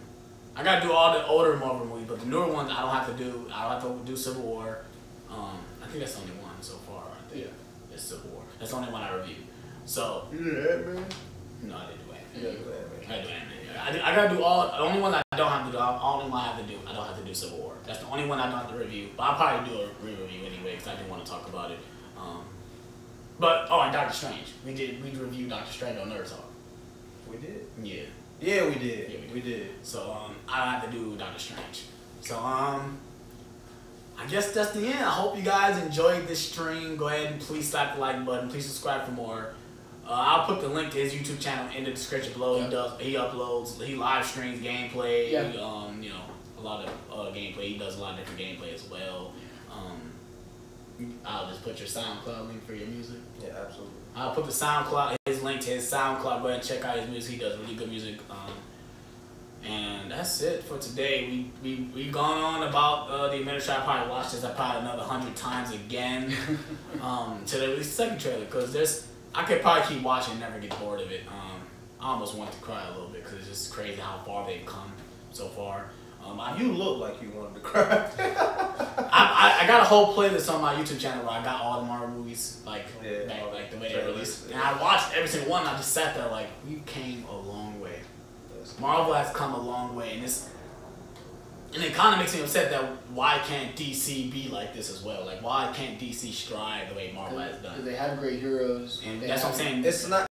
I gotta do all the older Marvel movies, but the newer ones I don't have to do. I don't have to do Civil War. I think that's the only one so far. I think it's Civil War. That's the only one I reviewed. So you did Ant-Man? No, I didn't do Ant-Man. You didn't do Ant-Man. I did Ant-Man. I gotta do all. The only one I don't have to do. I don't have to do Civil War. That's the only one I don't have to review. But I'll probably do a re-review anyway because I didn't want to talk about it. And Doctor Strange. We reviewed Doctor Strange on Nerd Talk. We did. Yeah. Yeah, we did. Yeah, we did. So I don't have to do Doctor Strange. So I guess that's the end. I hope you guys enjoyed this stream. Go ahead and please slap the like button. Please subscribe for more. I'll put the link to his YouTube channel in the description below. Yep. He live streams gameplay. Yep. A lot of gameplay. He does a lot of different gameplay as well. I'll just put your SoundCloud link for your music. Yeah, absolutely. I'll put his link to his SoundCloud. Go ahead and check out his music. He does really good music. And that's it for today. We've gone on about the Administrator. I probably watched this probably another 100 times again to release the second trailer because I could probably keep watching and never get bored of it. I almost want to cry a little bit because it's just crazy how far they've come so far. You look like you wanted to cry. I got a whole playlist on my YouTube channel where I got all the Marvel movies, like the way they released. And I watched every single one and I just sat there like, we came a long way. Marvel has come a long way, and it kind of makes me upset that why can't DC be like this as well? Like, why can't DC strive the way Marvel has done? Because they have great heroes. And that's what I'm saying. It's not.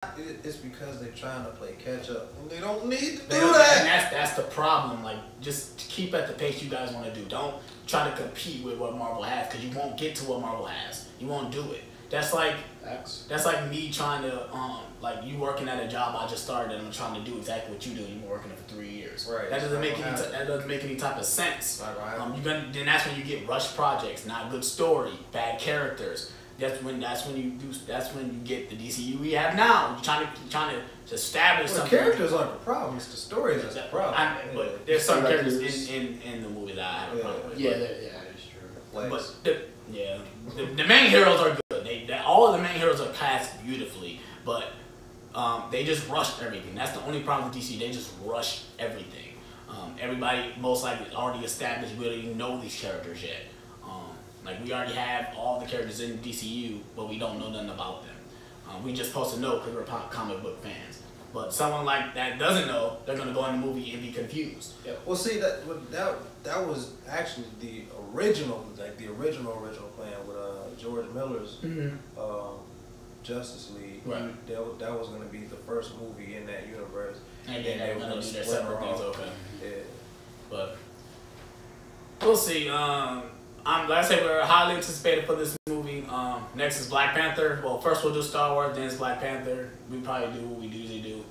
It's because they're trying to play catch up, and they don't need to do that. that. And that's the problem. Like, just keep at the pace you guys want to do. Don't try to compete with what Marvel has, because you won't get to what Marvel has. You won't do it. That's like me trying to like you working at a job I just started and I'm trying to do exactly what you do. You've been working it for 3 years. Right. That doesn't make any type of sense. Then that's when you get rushed projects, not good story, bad characters. That's when you get the DCU we have now. You're trying to establish something. The characters aren't the problem. It's the stories that's the problem. But there's some characters in the movie that I have a problem with. Yeah, that's true. But the main heroes are good. All of the main heroes are cast beautifully, but they just rushed everything. That's the only problem with DC. They just rushed everything. Everybody most likely already established. We don't even know these characters yet. Like, we already have all the characters in the DCU, but we don't know nothing about them. We just supposed to know because we're comic book fans. But someone like that doesn't know, they're gonna go in the movie and be confused. Yep. Well, see that was actually the original plan with George Miller's Justice League. Right. That was gonna be the first movie in that universe. And then they were gonna do their separate things. Okay. Yeah. But we'll see. Like I said, we're highly anticipated for this movie. Next is Black Panther. Well, first we'll do Star Wars, then it's Black Panther. We probably do what we usually do.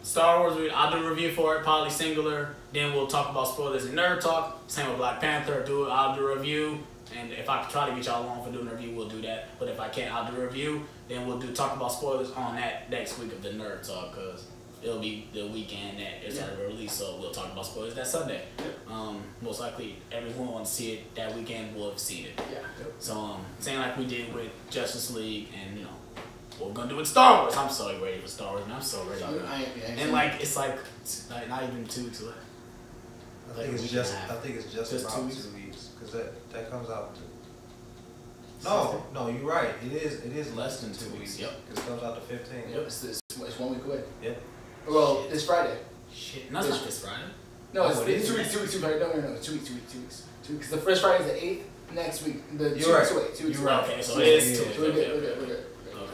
Star Wars, I'll do a review for it, probably singular. Then we'll talk about spoilers and nerd talk. Same with Black Panther. I'll do a review. And if I try to get y'all along for doing a review, we'll do that. But if I can't, I'll do a review. Then we'll talk about spoilers on that next week of the nerd talk, because it'll be the weekend that it's already released, so we'll talk about spoilers that Sunday. Most likely, everyone who wants to see it that weekend will have seen it. Yeah. So, same like we did with Justice League, and what we're gonna do with Star Wars. I'm so ready for Star Wars, and I'm so ready. And it's like not even 2 weeks away. I think it's just about 2 weeks, because that comes out. No, you're right. It is less than 2 weeks. Yep. Because it comes out the 15th. Yep. It's 1 week away. Yep. Well, this Friday. Shit. No, it's not this Friday. No, it's 2 weeks. 2 weeks. No. 2 weeks. 2 weeks. Because the first Friday is the 8th. Next week, You're right. 2 weeks. You're right. Okay, so it is 2 weeks. We're good.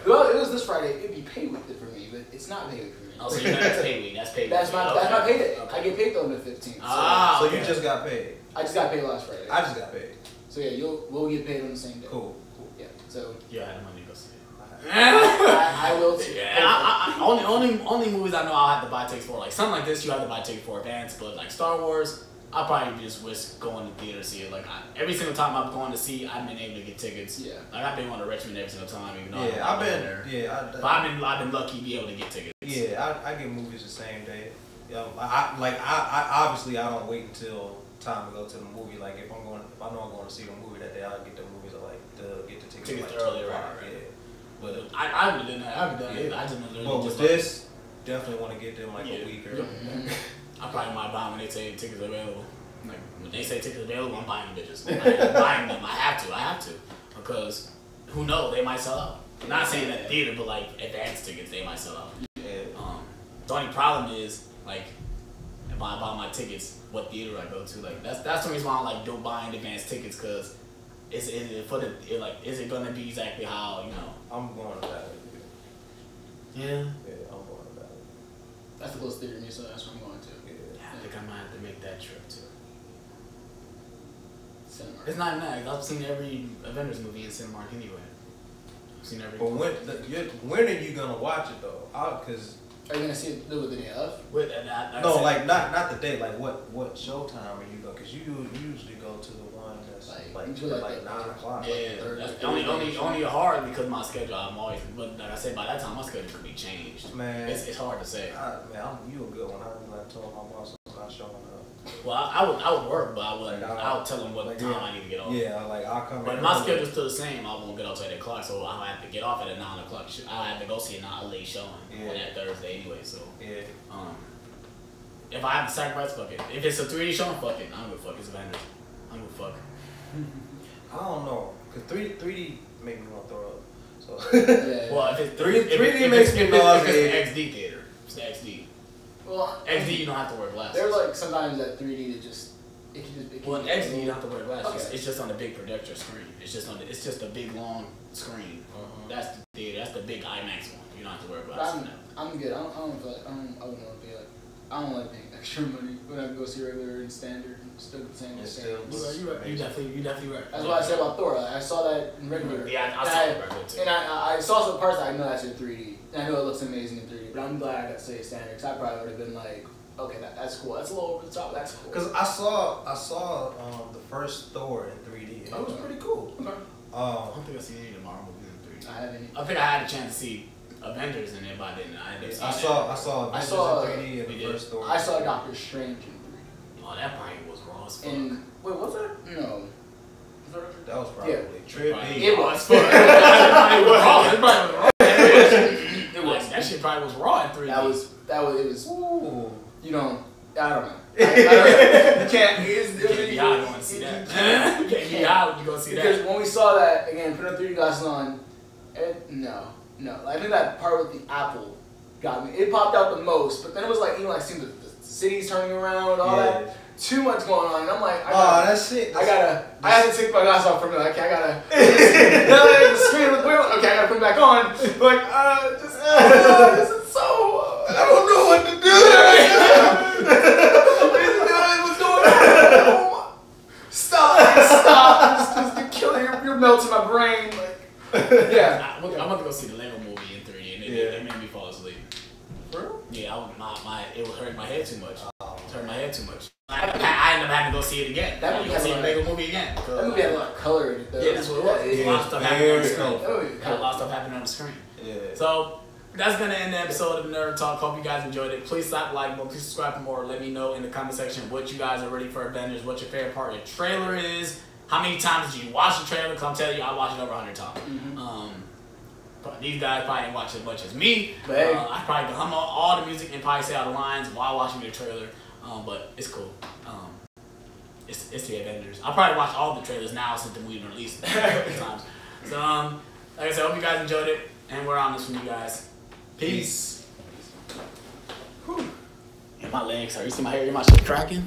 Well, it was this Friday. It'd be pay week for me, but it's not pay week for me. Oh, so that's pay week. That's pay week. That's my payday. Okay. I get paid on the 15th. So you just got paid. I just got paid last Friday. I just got paid. So yeah, we'll get paid on the same day. Cool. Yeah. So yeah, I had money to go see it. I will too. Yeah, only movies I know I'll have to buy tickets for. Like something like this, you have to buy tickets for advance. But like Star Wars, I probably just risk going to theater to see it. Like every single time I've gone to see, I've been able to get tickets. Yeah. Like I've been going to Richmond every single time, even though I've been there. Yeah, I've been lucky to be able to get tickets. Yeah, I get movies the same day. I obviously I don't wait until time to go to the movie. Like if I know I'm going to see the movie that day, I'll get the movies get the tickets earlier, right? Yeah. But I haven't done that. I haven't done it. I just but with this, definitely want to get them a week or. I probably might buy when they say tickets available. Like when they say tickets available, I'm buying the bitches. I'm buying them. I have to, because who knows? They might sell out. I'm not saying that theater, but like advance tickets, they might sell out. Yeah. The only problem is like if I buy my tickets, what theater I go to. Like that's the reason why I like buying advance tickets, because is it gonna be exactly how I'm going to that. Yeah. Yeah, I'm going to that. That's the closest theater to me, so that's what I'm going to. Yeah, I think I might have to make that trip too. Cinemark. It's not nice. I've seen every Avengers movie in Cinemark anyway. I've seen every. But when are you gonna watch it though? Cause are you gonna see it the day of? No, like not the day. Like what showtime are you going? Cause you usually go to the one that's like 9 o'clock. Yeah, that's only hard because my schedule. I'm always, but like I said, by that time my schedule could be changed. Man, it's hard to say. You a good one. I told my boss I'm not showing up. Well, I would work, but I would tell them what time I need to get off. Yeah, like I'll come. But my schedule's still the same. I won't get off till 8 o'clock, so I'll have to get off at 9 o'clock. I'll have to go see a late showing on that Thursday anyway. So if I have to sacrifice, fuck it. If it's a 3D showing, fuck it. I don't give a fuck. It's Avengers. I don't give a fuck. I don't know, cause 3D make me want to throw up. So well, if it's 3D makes me nauseous. It's the XD theater. It's the XD. Well, XD you don't have to wear glasses. There's like sometimes that 3D that just it can well, in XD you don't have to wear glasses. Okay. It's just on the big projector screen. It's just a big long screen. That's the theater. That's the big IMAX one. You don't have to wear glasses. I'm good. I don't feel like I wouldn't want to be like I don't like paying extra money when I go see regular and standard and still the same. You definitely right. That's what I said about Thor. I saw that in regular. Yeah, I saw it regular too. And I saw some parts that I know that's in 3D. And I know it looks amazing in 3D. But I'm glad I got to say standard because I probably would have been like, okay, that's cool. That's a little over the top. That's cool. Because I saw the first Thor in 3D. It was pretty cool. Okay. I don't think I've seen any of the Marvel movies in 3D. I haven't. I think I had a chance to see Avengers in it, but I didn't. I saw Avengers in 3D and the first Thor. I saw Doctor Strange in 3D. Oh, that probably was raw as fuck. And wait, was that? No. That was probably trippy. It was. It was. That shit probably was raw in 3D. It was. Ooh. You know, I don't know. You can't. You can't be high going to see that. You can't be high when you go see that. Because when we saw that again, putting 3D glasses on, no. I think that part with the apple got me. It popped out the most, but then it was like even like seeing the cities turning around, all that. Too much going on, and I'm like, that's it. I had to take my glasses off for a minute. Like, I gotta. The screen was weird. Okay, I gotta put it back on. But this is so. I don't know what to do. What's going on? Stop! Just killing. You're melting my brain. Like, yeah. I'm about to go see the Lego movie in 3D, and it made me fall asleep. For real? Yeah, it was hurting my head too much. It hurt my head too much. I ended up having to go see it again. That movie go see the Lego movie again. That movie had a lot of color in it, though. Yeah, that's what it was. There's a lot of stuff happening on the screen. Had a lot of stuff happening on the screen. Yeah. So that's gonna end the episode of Nerd Talk. Hope you guys enjoyed it. Please stop liking, please subscribe for more. Let me know in the comment section what you guys are ready for Avengers, what your favorite part of the trailer is. How many times did you watch the trailer? Because I'm telling you, I watched it over 100 times. But these guys probably didn't watch as much as me. I probably can hum all the music and probably say all the lines while watching the trailer. But it's cool. It's the Avengers. I'll probably watch all the trailers now since the movie been released a couple times. So, like I said, I hope you guys enjoyed it. And we're on this from you guys. Peace. Whew. And my legs hurt. You see my hair? My shit cracking?